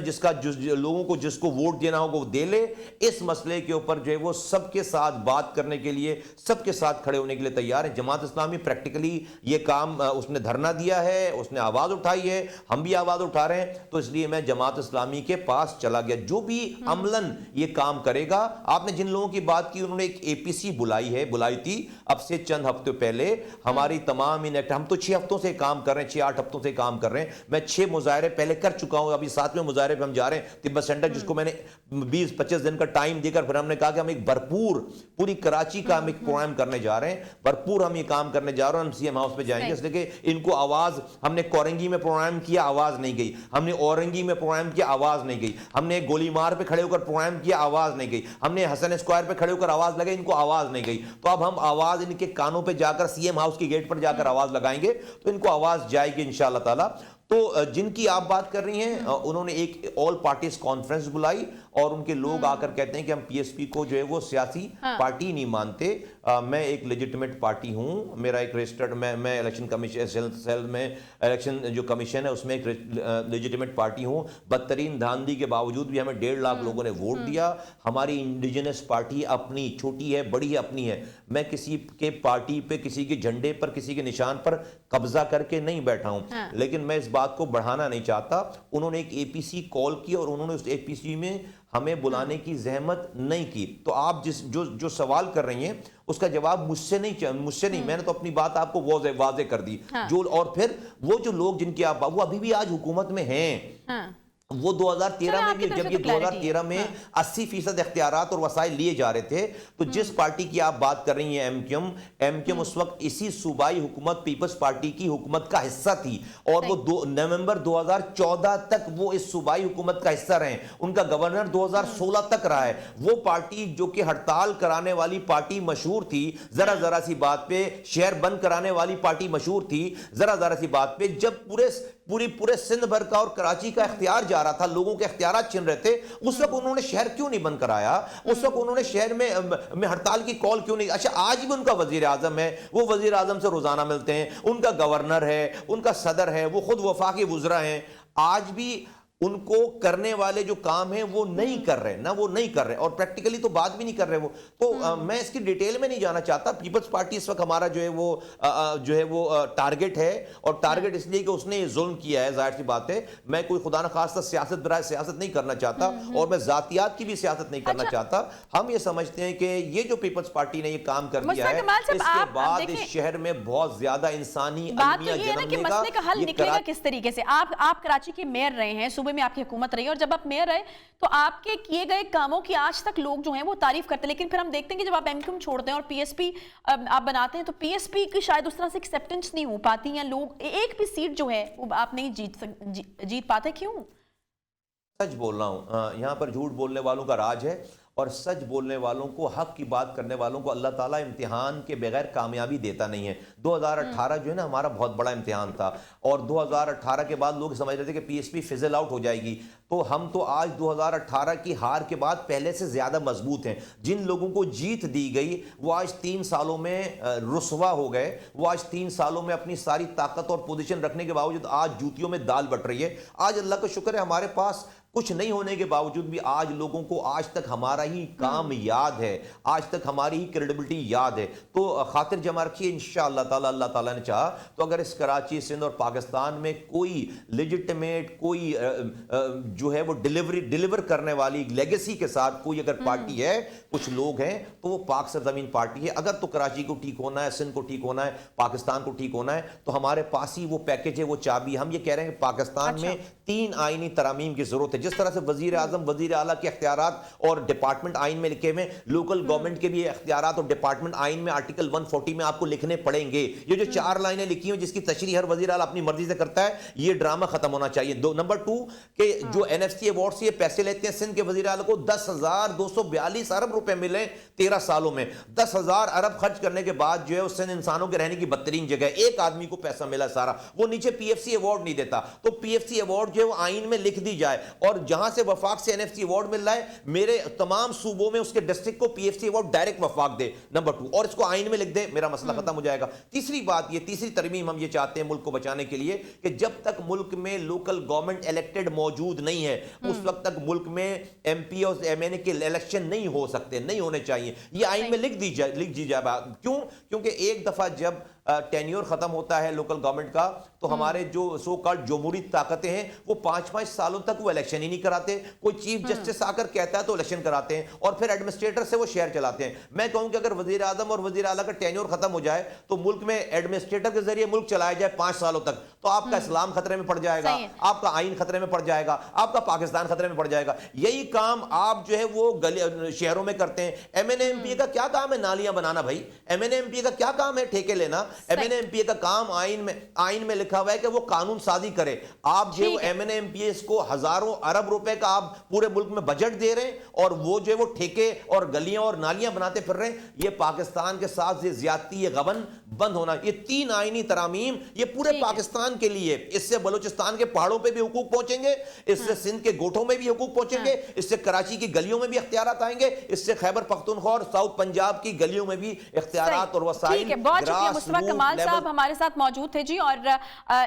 لوگوں کو جس کو ووٹ دینا ہوگا وہ دے لے. اس مسئلے کے اوپر جو ہے وہ سب کے ساتھ بات کرنے کے لیے، سب کے ساتھ کھڑے ہونے کے لیے تیار ہے. جماعت اسلامی پریکٹیکلی یہ کام اس نے دھرنا دیا ہے، اس نے آواز اٹھائی ہے، ہم بھی آواز اٹھا رہے ہیں. تو اس لیے میں جماعت اسلامی کے پاس چلا گیا. جو بھی عملاً یہ کام کرے گا، آپ نے جن لوگوں کی بات کی انہوں نے ایک APC بلائی تھی اب سے چند ہفتے پہلے. ہماری تمام ہم تو 6 ہفتوں سے کام کر رہے ہیں، 6-8 ہفتوں سے کام کر رہے ہیں. میں 6 مظاہرے پہلے کر چکا ہوں. ابھی 7ویں مظاہرے پہ ہم جا رہے ہیں تبت سینٹر، جس کو میں نے 20-25 دن کا ٹائم دے کر پھر ہم نے کہا کہ ہم ایک بھرپور پوری کراچی کا ہم ایک پروگرام کرنے جا رہے ہیں. بھرپور ہم یہ کام کرنے جا رہے ہیں. ہم CM ہاؤس پہ جائیں گے، اس لیے کہ ان کو آواز، ہم نے کورنگی میں پروگرام کیا، آواز نہیں گئی. ہم نے اورنگی میں پروگرام کیا، آواز نہیں گئی. ہم نے گولی مار پہ کھڑے ہو کر پروگرام کیا، آواز نہیں گئی. ہم نے حسن اسکوائر پہ کھڑے ہو کر آواز لگائی، ان کو آواز نہیں گئی. تو اب ہم آواز ان کے کانوں پہ جا کر CM ہاؤس کے گیٹ پر جا کر آواز لگائیں گے تو ان کو آواز جائے گی انشاءاللہ تعالی. تو جن کی آپ بات کر رہی ہیں انہوں نے ایک آل پارٹیز کانفرنس بلائی اور ان کے لوگ آ کر کہتے ہیں کہ ہم PSP کو جو ہے وہ سیاسی پارٹی نہیں مانتے. میں ایک لیجٹمیٹ پارٹی ہوں. میرا ایک رجسٹرڈ، میں الیکشن کمیشن سیل میں الیکشن جو کمیشن ہے اس میں ایک لیجٹمیٹ پارٹی ہوں. بدترین دھاندلی کے باوجود بھی ہمیں 1.5 لاکھ لوگوں نے ووٹ دیا. ہماری انڈیجنس پارٹی اپنی چھوٹی ہے، بڑی ہے، اپنی ہے. میں کسی کے پارٹی پہ، کسی کے جھنڈے پر، کسی کے نشان پر قبضہ کر کے نہیں بیٹھا ہوں. لیکن میں اس بات کو بڑھانا نہیں چاہتا. انہوں نے ایک APC کال کی اور انہوں نے اس APC میں ہمیں بلانے کی زحمت نہیں کی. تو آپ جو سوال کر رہی ہیں اس کا جواب مجھ سے نہیں، میں نے تو اپنی بات آپ کو واضح کر دی. اور پھر وہ جو لوگ جن کی آپ، وہ ابھی بھی آج حکومت میں ہیں. وہ 2013 میں بھی، جب یہ 2013 میں 80% اختیارات اور وسائل لیے جا رہے تھے، تو جس پارٹی کی آپ بات کر رہی ہیں ایم کیو اس وقت اسی صوبائی حکومت پیپلز پارٹی کی حکومت کا حصہ تھی. اور وہ نومبر 2014 تک وہ اس صوبائی حکومت کا حصہ رہے. ان کا گورنر 2016 تک رہا ہے. وہ پارٹی جو کہ ہڑتال کرانے والی پارٹی مشہور تھی، ذرا سی بات پہ شہر بند کرانے والی پارٹی مشہور تھی، ذرا سی بات پہ جب پورے سندھ بھر کا اور کراچی کا اختیار جا رہا تھا، لوگوں کے اختیارات چھن رہے تھے، اس وقت انہوں نے شہر کیوں نہیں بند کرایا؟ اس وقت انہوں نے شہر میں ہڑتال کی کال کیوں نہیں؟ اچھا آج بھی ان کا وزیر اعظم ہے، وہ وزیر اعظم سے روزانہ ملتے ہیں. ان کا گورنر ہے، ان کا صدر ہے، وہ خود وفاقی وزراء ہیں. آج بھی ان کو کرنے والے جو کام ہیں وہ نہیں کر رہے، نہ وہ نہیں کر رہے، اور پریکٹیکلی تو بات بھی نہیں کر رہے وہ تو میں اس کی ڈیٹیل میں نہیں جانا چاہتا. پیپلز پارٹی اس وقت ہمارا جو ہے وہ ٹارگٹ ہے، اور ٹارگٹ اس لیے کہ اس نے یہ ظلم کیا ہے. ظاہر سی بات ہے میں کوئی خدا نخواستہ سیاست برائے سیاست نہیں کرنا چاہتا، اور میں ذاتیات کی بھی سیاست نہیں کرنا چاہتا. ہم یہ سمجھتے ہیں کہ یہ جو پیپلز پارٹی نے یہ کام کر دیا ہے، اس کے بعد اس شہر میں بہت زیادہ انسانی المیہ جنم لے گا. مسئلے کا حل نکلے گا کس طریقے سے؟ آپ کراچی کے میئر رہے ہیں، صوبے میں آپ کی حکومت رہی ہے، اور جب آپ میئر رہے تو آپ کے کیے گئے کاموں کی آج تک لوگ جو ہیں وہ تعریف کرتے ہیں، لیکن پھر ہم دیکھتے ہیں کہ جب آپ ایم کیو ایم چھوڑتے ہیں اور پی ایس پی آپ بناتے ہیں تو پی ایس پی کی شاید اس طرح سے ایکسیپٹنس نہیں ہو پاتی، یا لوگ ایک بھی سیٹ جو ہے وہ آپ نہیں جیت پاتے. کیوں؟ سچ بول رہا ہوں، یہاں پر جھوٹ بولنے والوں کا راج ہے، اور سچ بولنے والوں کو، حق کی بات کرنے والوں کو اللہ تعالیٰ امتحان کے بغیر کامیابی دیتا نہیں ہے. 2018 جو ہے نا ہمارا بہت بڑا امتحان تھا، اور 2018 کے بعد لوگ سمجھ رہے تھے کہ P S P fizzle out ہو جائے گی. تو ہم تو آج 2018 کی ہار کے بعد پہلے سے زیادہ مضبوط ہیں. جن لوگوں کو جیت دی گئی وہ آج 3 سالوں میں رسوا ہو گئے، وہ آج 3 سالوں میں اپنی ساری طاقت اور پوزیشن رکھنے کے باوجود آج جوتیوں میں دال بٹ رہی ہے. آج اللہ کا شکر ہے ہمارے پاس کچھ نہیں ہونے کے باوجود بھی آج لوگوں کو آج تک ہمارا ہی کام یاد ہے، آج تک ہماری ہی کریڈیبلٹی یاد ہے. تو خاطر جمع رکھیے، انشاءاللہ تعالی اللہ تعالیٰ نے چاہا تو اگر اس کراچی، سندھ اور پاکستان میں کوئی لیجٹمیٹ، کوئی جو ہے وہ ڈیلیور کرنے والی لیگیسی کے ساتھ کوئی اگر پارٹی ہے، کچھ لوگ ہیں، تو وہ پاک سرزمین پارٹی ہے. اگر تو کراچی کو ٹھیک ہونا ہے، سندھ کو ٹھیک ہونا ہے، پاکستان کو ٹھیک ہونا ہے، تو ہمارے پاس ہی وہ پیکج ہے، وہ چابی. ہم یہ کہہ رہے ہیں کہ پاکستان میں 3 آئینی ترامیم کی ضرورت ہے. جس طرح سے وزیر اعظم، وزیر اعلیٰ کے اختیارات اور ڈپارٹمنٹ آئین میں لکھے ہوئے، لوکل گورنمنٹ کے بھی اختیارات اور ڈپارٹمنٹ آئین میں آرٹیکل 140 میں آپ کو لکھنے پڑیں گے. یہ جو 4 لائنیں لکھی ہیں جس کی تشریح ہر وزیر اعلیٰ اپنی مرضی سے کرتا ہے، یہ ڈرامہ ختم ہونا چاہیے. نمبر 2 کہ جو این ایف سی ایوارڈ سے یہ پیسے لیتے ہیں، سندھ کے وزیر اعلیٰ کو 10,242 ارب روپے ملے 13 سالوں میں. 10,000 ارب خرچ کرنے کے بعد جو ہے اس سندھ انسانوں کے رہنے کی بدترین جگہ ہے. ایک آدمی کو پیسہ ملا سارا، وہ نیچے پی ایف سی ایوارڈ نہیں دیتا. تو پی ایف سی ایوارڈ جو ہے وہ آئین میں لکھ دی جائے، اور جہاں سے وفاق سے این ایف سی ایوارڈ مل رہا ہے میرے تمام صوبوں میں اس کے ڈسٹرکٹ کو P F C award direct وفاق دے. نمبر 2 اور اس کو آئین میں لکھ دے، میرا مسئلہ ختم ہو جائے گا. تیسری بات یہ، تیسری ترمیم ہم یہ چاہتے ہیں ملک کو بچانے کے لیے کہ جب تک ملک میں لوکل گورنمنٹ الیکٹڈ موجود نہیں ہے اس وقت تک ملک میں ایم پی اور ایم این اے کے الیکشن نہیں ہو سکتے، نہیں ہونے چاہیے. یہ آئین میں لکھ دی جائے. کیوں؟ کیونکہ ایک دفعہ جب ٹینیور ختم ہوتا ہے لوکل گورنمنٹ کا تو ہمارے جو سو کالڈ جمہوری طاقتیں ہیں وہ 5-5 سالوں تک وہ الیکشن ہی نہیں کراتے. کوئی چیف جسٹس آ کر کہتا ہے تو الیکشن کراتے ہیں اور پھر ایڈمنسٹریٹر سے وہ شہر چلاتے ہیں. میں کہوں کہ اگر وزیر اعظم اور وزیر اعلیٰ کا ٹینیور ختم ہو جائے تو ملک میں ایڈمنسٹریٹر کے ذریعے ملک چلایا جائے 5 سالوں تک، تو آپ کا اسلام خطرے میں پڑ جائے گا، آپ کا آئین خطرے میں پڑ جائے گا، آپ کا پاکستان خطرے میں پڑ جائے گا. یہی کام آپ جو ہے وہ شہروں میں کرتے ہیں. M N A M P A کا کیا کام ہے نالیاں بنانا؟ بھائی M N A M P A کا کیا کام ہے ٹھیکے لینا؟ M N A M P A کا کام آئین میں لکھا ہوا ہے کہ وہ قانون سازی کرے. آپ جو M N A M P S کو ہزاروں ارب روپے کا آپ پورے ملک میں بجٹ دے رہے ہیں اور وہ جو ہے وہ ٹھیکے اور گلیاں اور نالیاں بناتے پھر رہے ہیں. یہ پاکستان کے ساتھ یہ زیادتی، یہ غبن بند ہونا. یہ 3 آئینی ترامیم یہ پورے پاکستان کے لیے، اس سے بلوچستان کے پہاڑوں پہ بھی حقوق پہنچیں گے، اس سے سندھ کے گوٹھوں میں بھی حقوق پہنچیں گے، اس سے کراچی کی گلیوں میں بھی اختیارات آئیں گے، اس سے خیبر پختونخوا اور ساؤتھ پنجاب کی گلیوں میں بھی اختیارات اور وسائل. بہت شکریہ. مصطفیٰ کمال صاحب ہمارے ساتھ موجود تھے جی، اور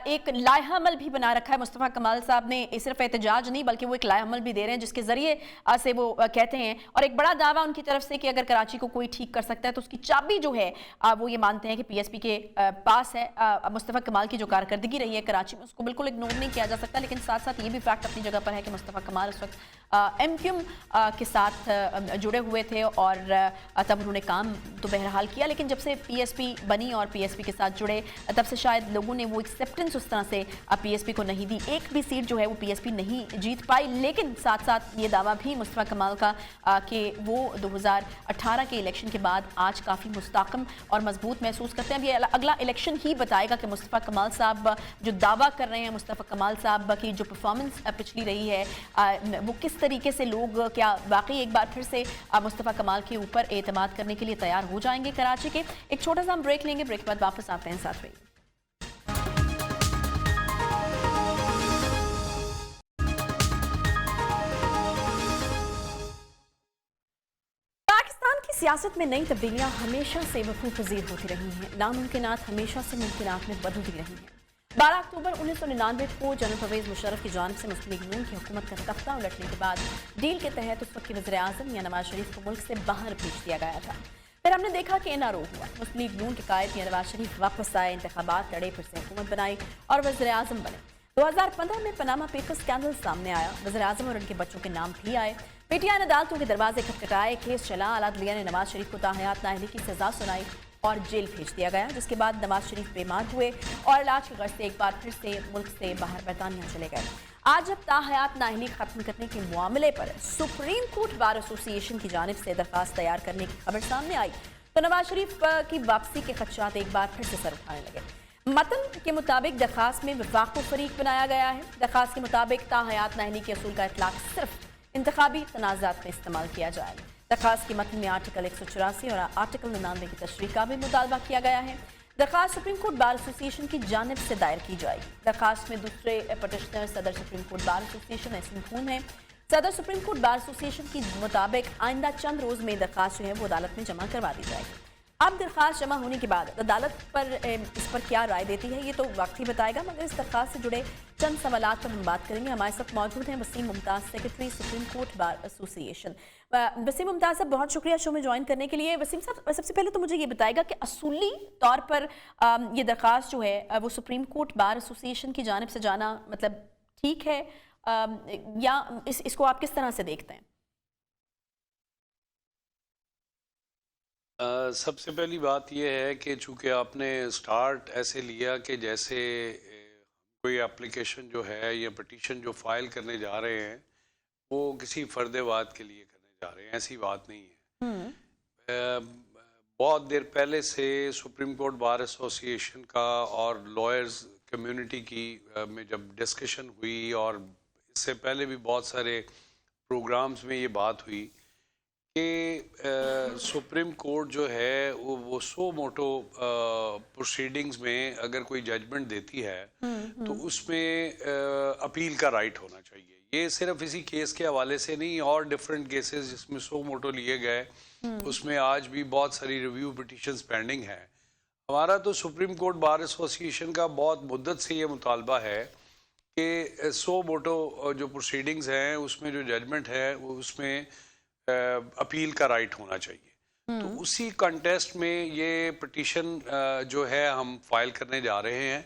ایک لائحہ عمل بھی بنا رکھا ہے مصطفیٰ کمال صاحب نے. صرف احتجاج نہیں بلکہ وہ ایک لائحہ عمل بھی دے رہے ہیں جس کے ذریعے سے وہ کہتے ہیں، اور ایک بڑا دعویٰ ان کی طرف سے کہ اگر کراچی کو کوئی ٹھیک کر سکتا ہے تو اس کی چابی جو ہے وہ یہ مانتے ہیں کہ پی ایس پی کے پاس ہے. مصطفیٰ کمال کی جو کارکردگی رہی ہے کراچی میں اس کو بالکل اگنور نہیں کیا جا سکتا، لیکن ساتھ ساتھ یہ بھی فیکٹ اپنی جگہ پر ہے کہ مصطفیٰ کمال اس وقت ایم کیو ایم کے ساتھ جڑے ہوئے تھے اور تب انہوں نے کام تو بہرحال کیا، لیکن جب سے پی ایس پی بنی اور پی ایس پی کے ساتھ جڑے تب سے شاید لوگوں نے وہ ایکسیپٹنس اس طرح سے پی ایس پی کو نہیں دی. ایک بھی سیٹ جو ہے وہ پی ایس پی نہیں جیت پائی. لیکن ساتھ ساتھ یہ دعویٰ بھی مصطفیٰ کمال کا کہ وہ 2018 کے الیکشن کے بعد آج کافی مستحکم اور مضبوط محسوس کرتے ہیں. اب یہ اگلا الیکشن ہی بتائے گا کہ مصطفیٰ کمال صاحب جو دعویٰ کر رہے ہیں، مصطفیٰ کمال صاحب کی جو پرفارمنس پچھلی رہی ہے وہ کس طریقے سے لوگ کیا واقعی ایک بار پھر سے مصطفیٰ کمال کے اوپر اعتماد کرنے کے لیے تیار ہو جائیں گے کراچی کے. ایک چھوٹا سا ہم بریک لیں گے، بریک کے بعد واپس آتے ہیں. ساتھ رہیے. سیاست میں نئی تبدیلیاں ہمیشہ سے وقوع پذیر ہوتی رہی ہیں، ناممکنات ہمیشہ سے ممکنات میں بدلتی رہی ہیں. 12 अक्टूबर 1999 को जनरल परवेज मुशर्रफ की जानिब से मुस्लिम लीग नून की हुकूमत का तख्ता उलटने के बाद डील के तहत उस वक्त के वज़ीर आज़म या नवाज शरीफ को मुल्क से बाहर भेज दिया गया था। फिर हमने देखा कि एनआरओ हुआ, मुस्लिम लीग नून के कायद या नवाज शरीफ वापस आए, इंतखाबात लड़े, फिर से हुकूमत बनाई और वज़ीर आज़म बने। 2015 में पनामा पेपर स्कैंडल सामने आया, वज़ीर आज़म और उनके बच्चों के नाम भी आए। पीटीआई ने अदालतों के दरवाजे खटखटाए, केस चला, आला अदलिया ने नवाज शरीफ को ताहयात नाअहली की सजा सुनाई और जेल भेज दिया गया, जिसके बाद नवाज शरीफ बीमार हुए और इलाज की गर्ज से एक बार फिर से मुल्क से बाहर बरतानिया चले गए। आज जब ताहयात नाअहली खत्म करने के मामले पर सुप्रीम कोर्ट बार एसोसिएशन की जानिब से दरखास्त तैयार करने की खबर सामने आई तो नवाज शरीफ की वापसी के खदशात एक बार फिर से सर उठाने लगे। मतन के मुताबिक दरखास्त में वफाक को फरीक बनाया गया है। दरखास्त के मुताबिक ताहयात नाअहली के असूल का इतलाक सिर्फ इंतखाबी तनाज़ात में इस्तेमाल किया जाएगा। दरखास्त के मतन में आर्टिकल 184 और आर्टिकल 99 की तशरीह का भी मुतालबा किया गया है। दरखास्त सुप्रीम कोर्ट बार एसोसिएशन की जानिब से दायर की जाएगी। दरखास्त में दूसरे पटिशनर सदर supreme court bar association Ahsan Khoon है। सदर सुप्रीम कोर्ट बार एसोसिएशन के मुताबिक आइंदा चंद रोज में दरखास्त जो है वो अदालत में जमा करवा दी जाएगी। अब दरखास्त जमा होने के बाद अदालत पर इस पर क्या राय देती है ये तो वक्त ही बताएगा, मगर इस दरखास्त से जुड़े चंद सवालात पर हम बात करेंगे। हमारे साथ मौजूद हैं Waseem Mumtaz, secretary supreme court bar association. Waseem Mumtaz साहब, बहुत शुक्रिया शो में ज्वाइन करने के लिए। वसीम साहब, सबसे पहले तो मुझे ये बताएगा कि असूली तौर पर ये दरखास्त जो है वो सुप्रीम कोर्ट बार एसोसिएशन की जानिब से जाना मतलब ठीक है या इसको आप किस तरह से देखते हैं? सबसे पहली बात यह है कि चूँकि आपने स्टार्ट ऐसे लिया कि जैसे कोई एप्लीकेशन जो है या पटिशन जो फाइल करने जा रहे हैं वो किसी फर्देवाद के लिए करने जा रहे हैं, ऐसी बात नहीं है। बहुत देर पहले से सुप्रीम कोर्ट बार एसोसिएशन का और लॉयर्स कम्युनिटी की में जब डिस्कशन हुई और इससे पहले भी बहुत सारे प्रोग्राम्स में ये बात हुई कि सुप्रीम कोर्ट जो है वो सो मोटो प्रोसीडिंग्स में अगर कोई जजमेंट देती है तो उसमें अपील का राइट होना चाहिए। ये सिर्फ इसी केस के हवाले से नहीं, और डिफरेंट केसेस जिसमें सो मोटो लिए गए उसमें आज भी बहुत सारी रिव्यू पिटिशंस पेंडिंग है। हमारा तो सुप्रीम कोर्ट बार एसोसिएशन का बहुत मुद्दत से ये मुतालबा है कि सो मोटो जो प्रोसीडिंग्स हैं उसमें जो जजमेंट है वो उसमें अपील का राइट होना चाहिए। तो उसी कंटेस्ट में ये पिटीशन जो है हम फाइल करने जा रहे हैं।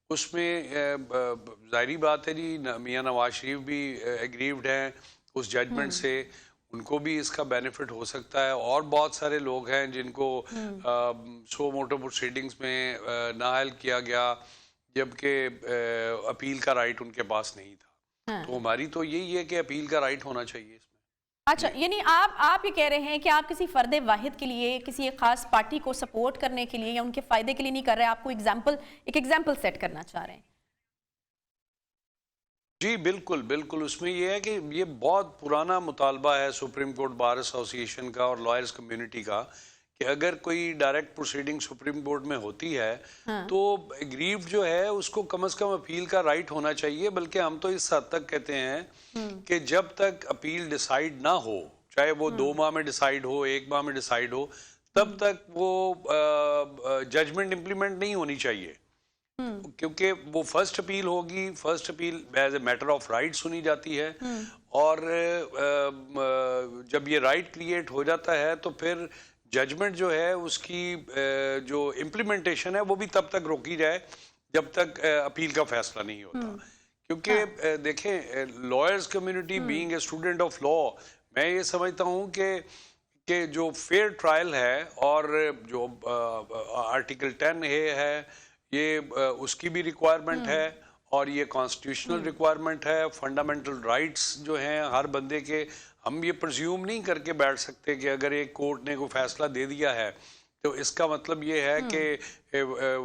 उसमें ज़ाहिरी बात है जी, मियां नवाज शरीफ भी एग्रीव्ड हैं उस जजमेंट से, उनको भी इसका बेनिफिट हो सकता है, और बहुत सारे लोग हैं जिनको सो मोटो प्रोसीडिंग्स में नाअहल किया गया जबकि अपील का राइट उनके पास नहीं था। तो हमारी तो यही है कि अपील का राइट होना चाहिए। अच्छा, यानी आप ये कह रहे हैं कि आप किसी फर्द वाहिद के लिए, किसी एक खास पार्टी को सपोर्ट करने के लिए या उनके फायदे के लिए नहीं कर रहे, आपको एक एग्जाम्पल सेट करना चाह रहे हैं? जी बिल्कुल बिल्कुल। उसमें यह है कि ये बहुत पुराना मुतालबा है सुप्रीम कोर्ट बार एसोसिएशन का और लॉयर्स कम्युनिटी का कि अगर कोई डायरेक्ट प्रोसीडिंग सुप्रीम कोर्ट में होती है तो एग्रीव्ड जो है उसको कम से कम अपील का राइट होना चाहिए। बल्कि हम तो इस हद तक कहते हैं कि जब तक अपील डिसाइड ना हो, चाहे वो 2 माह में डिसाइड हो, 1 माह में डिसाइड हो, तब तक वो जजमेंट इम्प्लीमेंट नहीं होनी चाहिए। क्योंकि वो फर्स्ट अपील होगी, first appeal as a matter of right सुनी जाती है, और जब ये राइट क्रिएट हो जाता है तो फिर जजमेंट जो है उसकी जो इम्प्लीमेंटेशन है वो भी तब तक रोकी जाए जब तक अपील का फैसला नहीं होता। क्योंकि देखें, lawyers community being a student of law, मैं ये समझता हूँ कि जो फेयर ट्रायल है और जो आर्टिकल 10A है ये उसकी भी रिक्वायरमेंट है, और ये कॉन्स्टिट्यूशनल रिक्वायरमेंट है। फंडामेंटल राइट्स जो हैं हर बंदे के, हम ये प्रिज्यूम नहीं करके बैठ सकते कि अगर एक कोर्ट ने कोई फैसला दे दिया है तो इसका मतलब ये है कि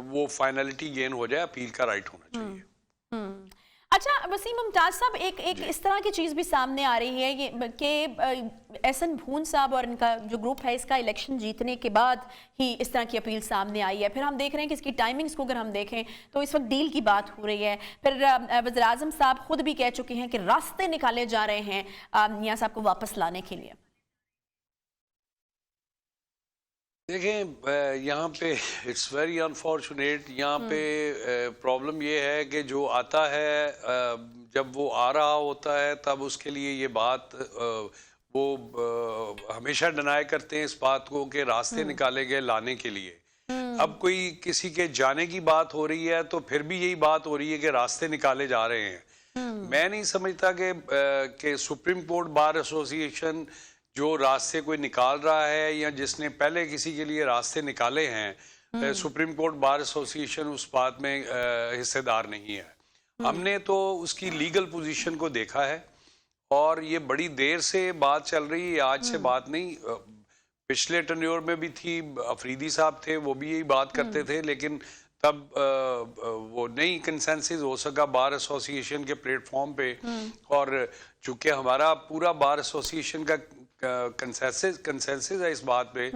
वो फाइनलिटी गेन हो जाए। अपील का राइट होना चाहिए। अच्छा वसीम मुमताज़ साहब, एक इस तरह की चीज़ भी सामने आ रही है कि एहसन भून साहब और इनका जो ग्रुप है इसका इलेक्शन जीतने के बाद ही इस तरह की अपील सामने आई है। फिर हम देख रहे हैं कि इसकी टाइमिंग्स को अगर हम देखें तो इस वक्त डील की बात हो रही है। फिर वज़ीर आज़म साहब खुद भी कह चुके हैं कि रास्ते निकाले जा रहे हैं मियां साहब को वापस लाने के लिए। دیکھیں یہاں پہ اٹس ویری انفارچونیٹ، یہاں پہ پرابلم یہ ہے کہ جو آتا ہے جب وہ آ رہا ہوتا ہے تب اس کے لیے یہ بات وہ ہمیشہ ڈینائی کرتے ہیں اس بات کو کہ راستے نکالے گئے لانے کے لیے. اب کوئی کسی کے جانے کی بات ہو رہی ہے تو پھر بھی یہی بات ہو رہی ہے کہ راستے نکالے جا رہے ہیں. میں نہیں سمجھتا کہ سپریم کورٹ بار ایسوسی ایشن جو راستے کوئی نکال رہا ہے یا جس نے پہلے کسی کے لیے راستے نکالے ہیں، سپریم کورٹ بار ایسوسی ایشن اس بات میں حصے دار نہیں ہے. ہم نے تو اس کی لیگل پوزیشن کو دیکھا ہے اور یہ بڑی دیر سے بات چل رہی ہے، آج سے بات نہیں. پچھلے ٹرنیور میں بھی تھی، افریدی صاحب تھے، وہ بھی یہی بات کرتے تھے، لیکن تب وہ نہیں کنسنسس ہو سکا بار ایسوسی ایشن کے پلیٹ فارم پہ. اور چونکہ ہمارا پورا بار ایسوسی ایشن کا کنسنسس ہے اس بات پہ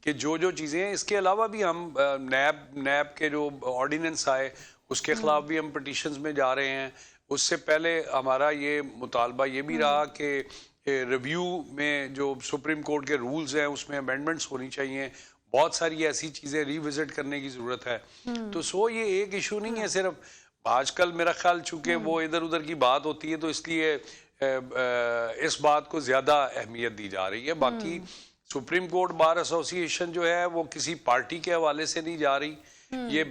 کہ جو چیزیں ہیں، اس کے علاوہ بھی ہم نیب کے جو آرڈیننس آئے اس کے خلاف بھی ہم پٹیشنز میں جا رہے ہیں. اس سے پہلے ہمارا یہ مطالبہ یہ بھی رہا کہ ریویو میں جو سپریم کورٹ کے رولز ہیں اس میں امینڈمنٹس ہونی چاہیے. بہت ساری ایسی چیزیں ری وزٹ کرنے کی ضرورت ہے. تو یہ ایک ایشو نہیں ہے صرف. آج کل میرا خیال چونکہ وہ ادھر ادھر کی بات ہوتی ہے تو اس لیے اس بات کو زیادہ اہمیت دی جا رہی ہے. باقی سپریم کورٹ بار ایسوسی ایشن جو ہے وہ کسی پارٹی کے حوالے سے نہیں جا رہی. یہ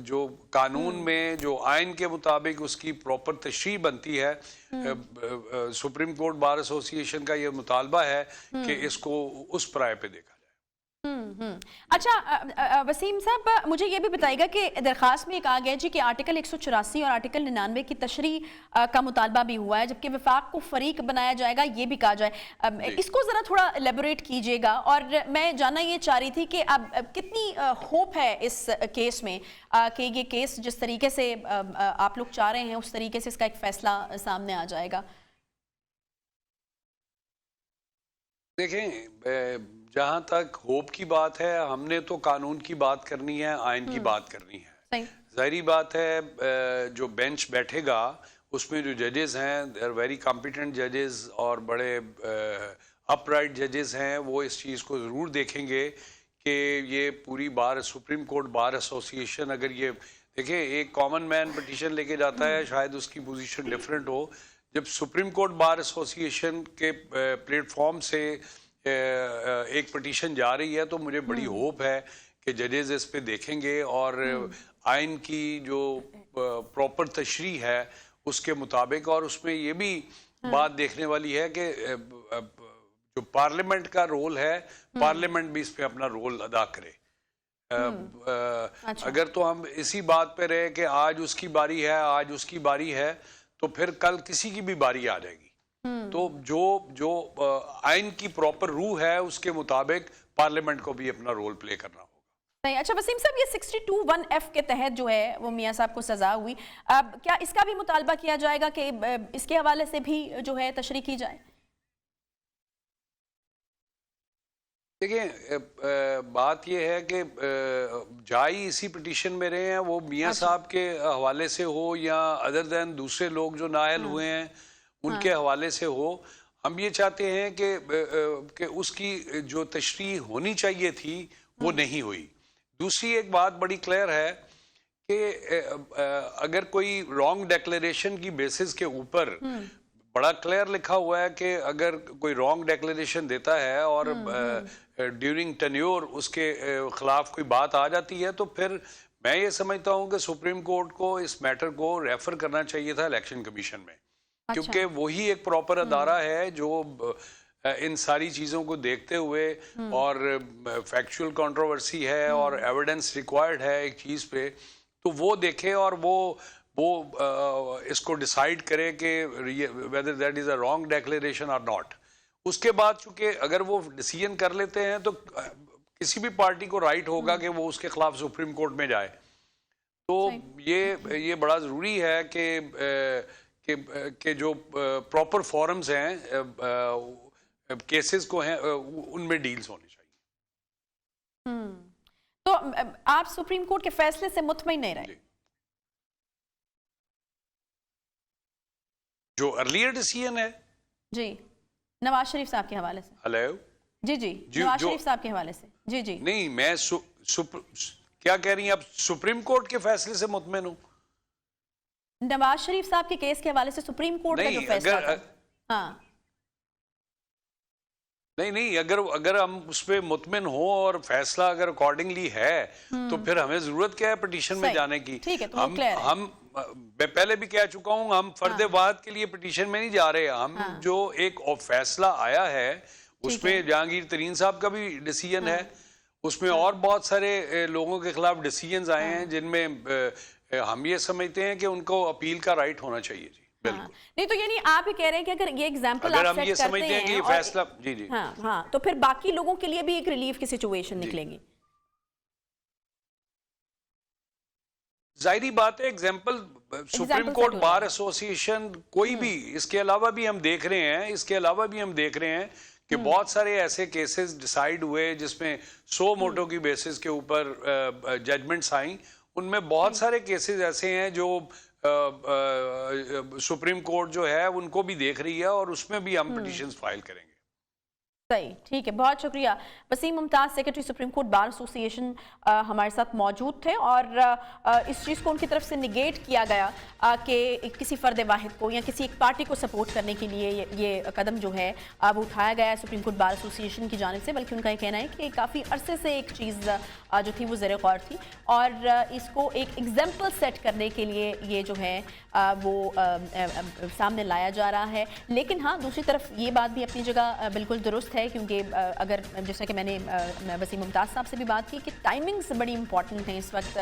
جو قانون میں جو آئین کے مطابق اس کی پراپر تشریح بنتی ہے، سپریم کورٹ بار ایسوسی ایشن کا یہ مطالبہ ہے کہ اس کو اس پرائے پہ دیکھا جائے. اچھا وسیم صاحب، مجھے یہ بھی بتائیے گا کہ درخواست میں کہا گیا جی کہ آرٹیکل 184 اور آرٹیکل 99 کی تشریح کا مطالبہ بھی ہوا ہے، جبکہ وفاق کو فریق بنایا جائے گا یہ بھی کہا جائے. اس کو ذرا تھوڑا ایلیبوریٹ کیجیے گا. اور میں جاننا یہ چاہ رہی تھی کہ اب کتنی ہوپ ہے اس کیس میں کہ یہ کیس جس طریقے سے آپ لوگ چاہ رہے ہیں اس طریقے سے اس کا ایک فیصلہ سامنے آ جائے گا؟ دیکھیں جہاں تک ہوپ کی بات ہے، ہم نے تو قانون کی بات کرنی ہے، آئین کی بات کرنی ہے. ظاہری بات ہے جو بینچ بیٹھے گا اس میں جو ججز ہیں دے آر ویری کمپیٹنٹ ججز اور بڑے اپ رائٹ ججز ہیں. وہ اس چیز کو ضرور دیکھیں گے کہ یہ پوری سپریم کورٹ بار ایسوسی ایشن اگر یہ دیکھیں ایک کامن مین پٹیشن لے کے جاتا ہے شاید اس کی پوزیشن ڈیفرنٹ ہو. جب سپریم کورٹ بار ایسوسی ایشن کے پلیٹ فارم سے ایک پٹیشن جا رہی ہے تو مجھے بڑی ہوپ ہے کہ ججز اس پہ دیکھیں گے اور آئین کی جو پراپر تشریح ہے اس کے مطابق. اور اس میں یہ بھی بات دیکھنے والی ہے کہ جو پارلیمنٹ کا رول ہے، پارلیمنٹ بھی اس پہ اپنا رول ادا کرے. اگر تو ہم اسی بات پہ رہے کہ آج اس کی باری ہے، آج اس کی باری ہے، تو پھر کل کسی کی بھی باری آ جائے گی. تو جو آئین کی پراپر روح ہے اس کے مطابق پارلیمنٹ کو بھی اپنا رول پلے کرنا ہوگا. اچھا وسیم صاحب، یہ 62(1)(f) کے تحت جو ہے وہ میاں صاحب کو سزا ہوئی، اب کیا اس کا بھی مطالبہ کیا جائے گا کہ اس کے حوالے سے بھی جو ہے تشریح کی جائے؟ دیکھیں بات یہ ہے کہ جائی اسی پٹیشن میں رہے ہیں، وہ میاں صاحب کے حوالے سے ہو یا ادر دین دوسرے لوگ جو نائل ہوئے ہیں ان کے حوالے سے ہو. ہم یہ چاہتے ہیں کہ اس کی جو تشریح ہونی چاہیے تھی وہ نہیں ہوئی. دوسری ایک بات بڑی کلیئر ہے کہ اگر کوئی رانگ ڈیکلیریشن کی بیسس کے اوپر بڑا کلیئر لکھا ہوا ہے کہ اگر کوئی رانگ ڈیکلیریشن دیتا ہے اور ڈیورنگ ٹینیور اس کے خلاف کوئی بات آ جاتی ہے تو پھر میں یہ سمجھتا ہوں کہ سپریم کورٹ کو اس میٹر کو ریفر کرنا چاہیے تھا الیکشن کمیشن میں، کیونکہ وہی ایک پراپر ادارہ ہے جو ان ساری چیزوں کو دیکھتے ہوئے اور فیکچوئل کنٹروورسی ہے اور ایویڈنس ریکوائرڈ ہے ایک چیز پہ، تو وہ دیکھے اور وہ اس کو ڈیسائیڈ کرے کہ whether that is a wrong declaration or not. اس کے بعد چونکہ اگر وہ ڈیسیژن کر لیتے ہیں تو کسی بھی پارٹی کو رائٹ ہوگا کہ وہ اس کے خلاف سپریم کورٹ میں جائے. تو یہ بڑا ضروری ہے کہ جو پراپر فورمز ہیں کیسز کو ہیں ان میں ڈیلز ہونی چاہیے. تو آپ سپریم کورٹ کے فیصلے سے مطمئن نہیں رہے؟ جو ارلیئر ڈیسیژن ہے جی نواز شریف صاحب کے حوالے سے. ہلو जी जी, नवाज शरीफ साहब के हवाले से। जी जी नहीं, मैं क्या कह रही हैं आप, सुप्रीम कोर्ट के फैसले से मुतमिन हूँ। नवाज शरीफ साहब के केस के हवाले से सुप्रीम कोर्ट का जो फैसला था, हाँ नहीं, अगर हम उस पर मुतमिन हो और फैसला अगर अकॉर्डिंगली है तो फिर हमें जरूरत क्या है पिटीशन में जाने की। ठीक है, तो मैं पहले भी कह चुका हूँ, हम फर्द वाद के लिए पिटीशन में नहीं जा रहे। हम जो एक फैसला आया है उसमें जहांगीर तरीन साहब का भी डिसीजन है, उसमें और बहुत सारे लोगों के खिलाफ डिसीजन आए हैं जिनमें हम ये समझते हैं कि उनको अपील का राइट होना चाहिए। जी बिल्कुल। नहीं तो यानी आप ही कह रहे हैं कि अगर ये एग्जांपल अगर आप हम ये सेट समझते करते हैं कि ये हैं फैसला जी हाँ तो फिर बाकी लोगों के लिए भी एक रिलीफ की सिचुएशन निकलेगी। जाहिर बात है, example supreme court bar association कोई भी, इसके अलावा भी हम देख रहे हैं कि बहुत सारे ऐसे केसेस डिसाइड हुए जिसमें 100 मोटो की बेसिस के ऊपर जजमेंट्स आई। उनमें बहुत सारे केसेस ऐसे हैं जो सुप्रीम कोर्ट जो है उनको भी देख रही है और उसमें भी हम पिटीशंस फाइल करेंगे। सही, ठीक है, बहुत शुक्रिया। Waseem Mumtaz, secretary supreme court bar association हमारे साथ मौजूद थे और इस चीज़ को उनकी तरफ से निगेट किया गया कि किसी फ़र्द वाहिद को या किसी एक पार्टी को सपोर्ट करने के लिए ये कदम जो है अब उठाया गया है सुप्रीम कोर्ट बार एसोसिएशन की जानिब से, बल्कि उनका ये कहना है कि काफ़ी अरसे से एक चीज़ जो थी वो ज़ेर गौर थी और इसको एक एग्जाम्पल सेट करने के लिए ये जो है वो सामने लाया जा रहा है। लेकिन हाँ, दूसरी तरफ ये बात भी अपनी जगह बिल्कुल दुरुस्त है, क्योंकि अगर जैसा कि मैंने वसीम मुमताज़ साहब से भी बात की कि टाइमिंग्स बड़ी इंपॉर्टेंट हैं। इस वक्त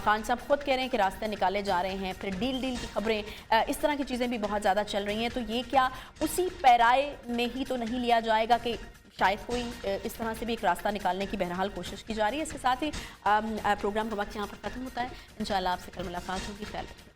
खान साहब खुद कह रहे हैं कि रास्ते निकाले जा रहे हैं, फिर डील की खबरें, इस तरह की चीज़ें भी बहुत ज़्यादा चल रही हैं। तो ये क्या उसी पैराए में ही तो नहीं लिया जाएगा कि शायद कोई इस तरह से भी एक रास्ता निकालने की बहरहाल कोशिश की जा रही है। इसके साथ ही प्रोग्राम का वक्त यहाँ पर ख़त्म होता है। इंशाल्लाह आपसे कल मुलाकात होगी। ख्याल रखिए।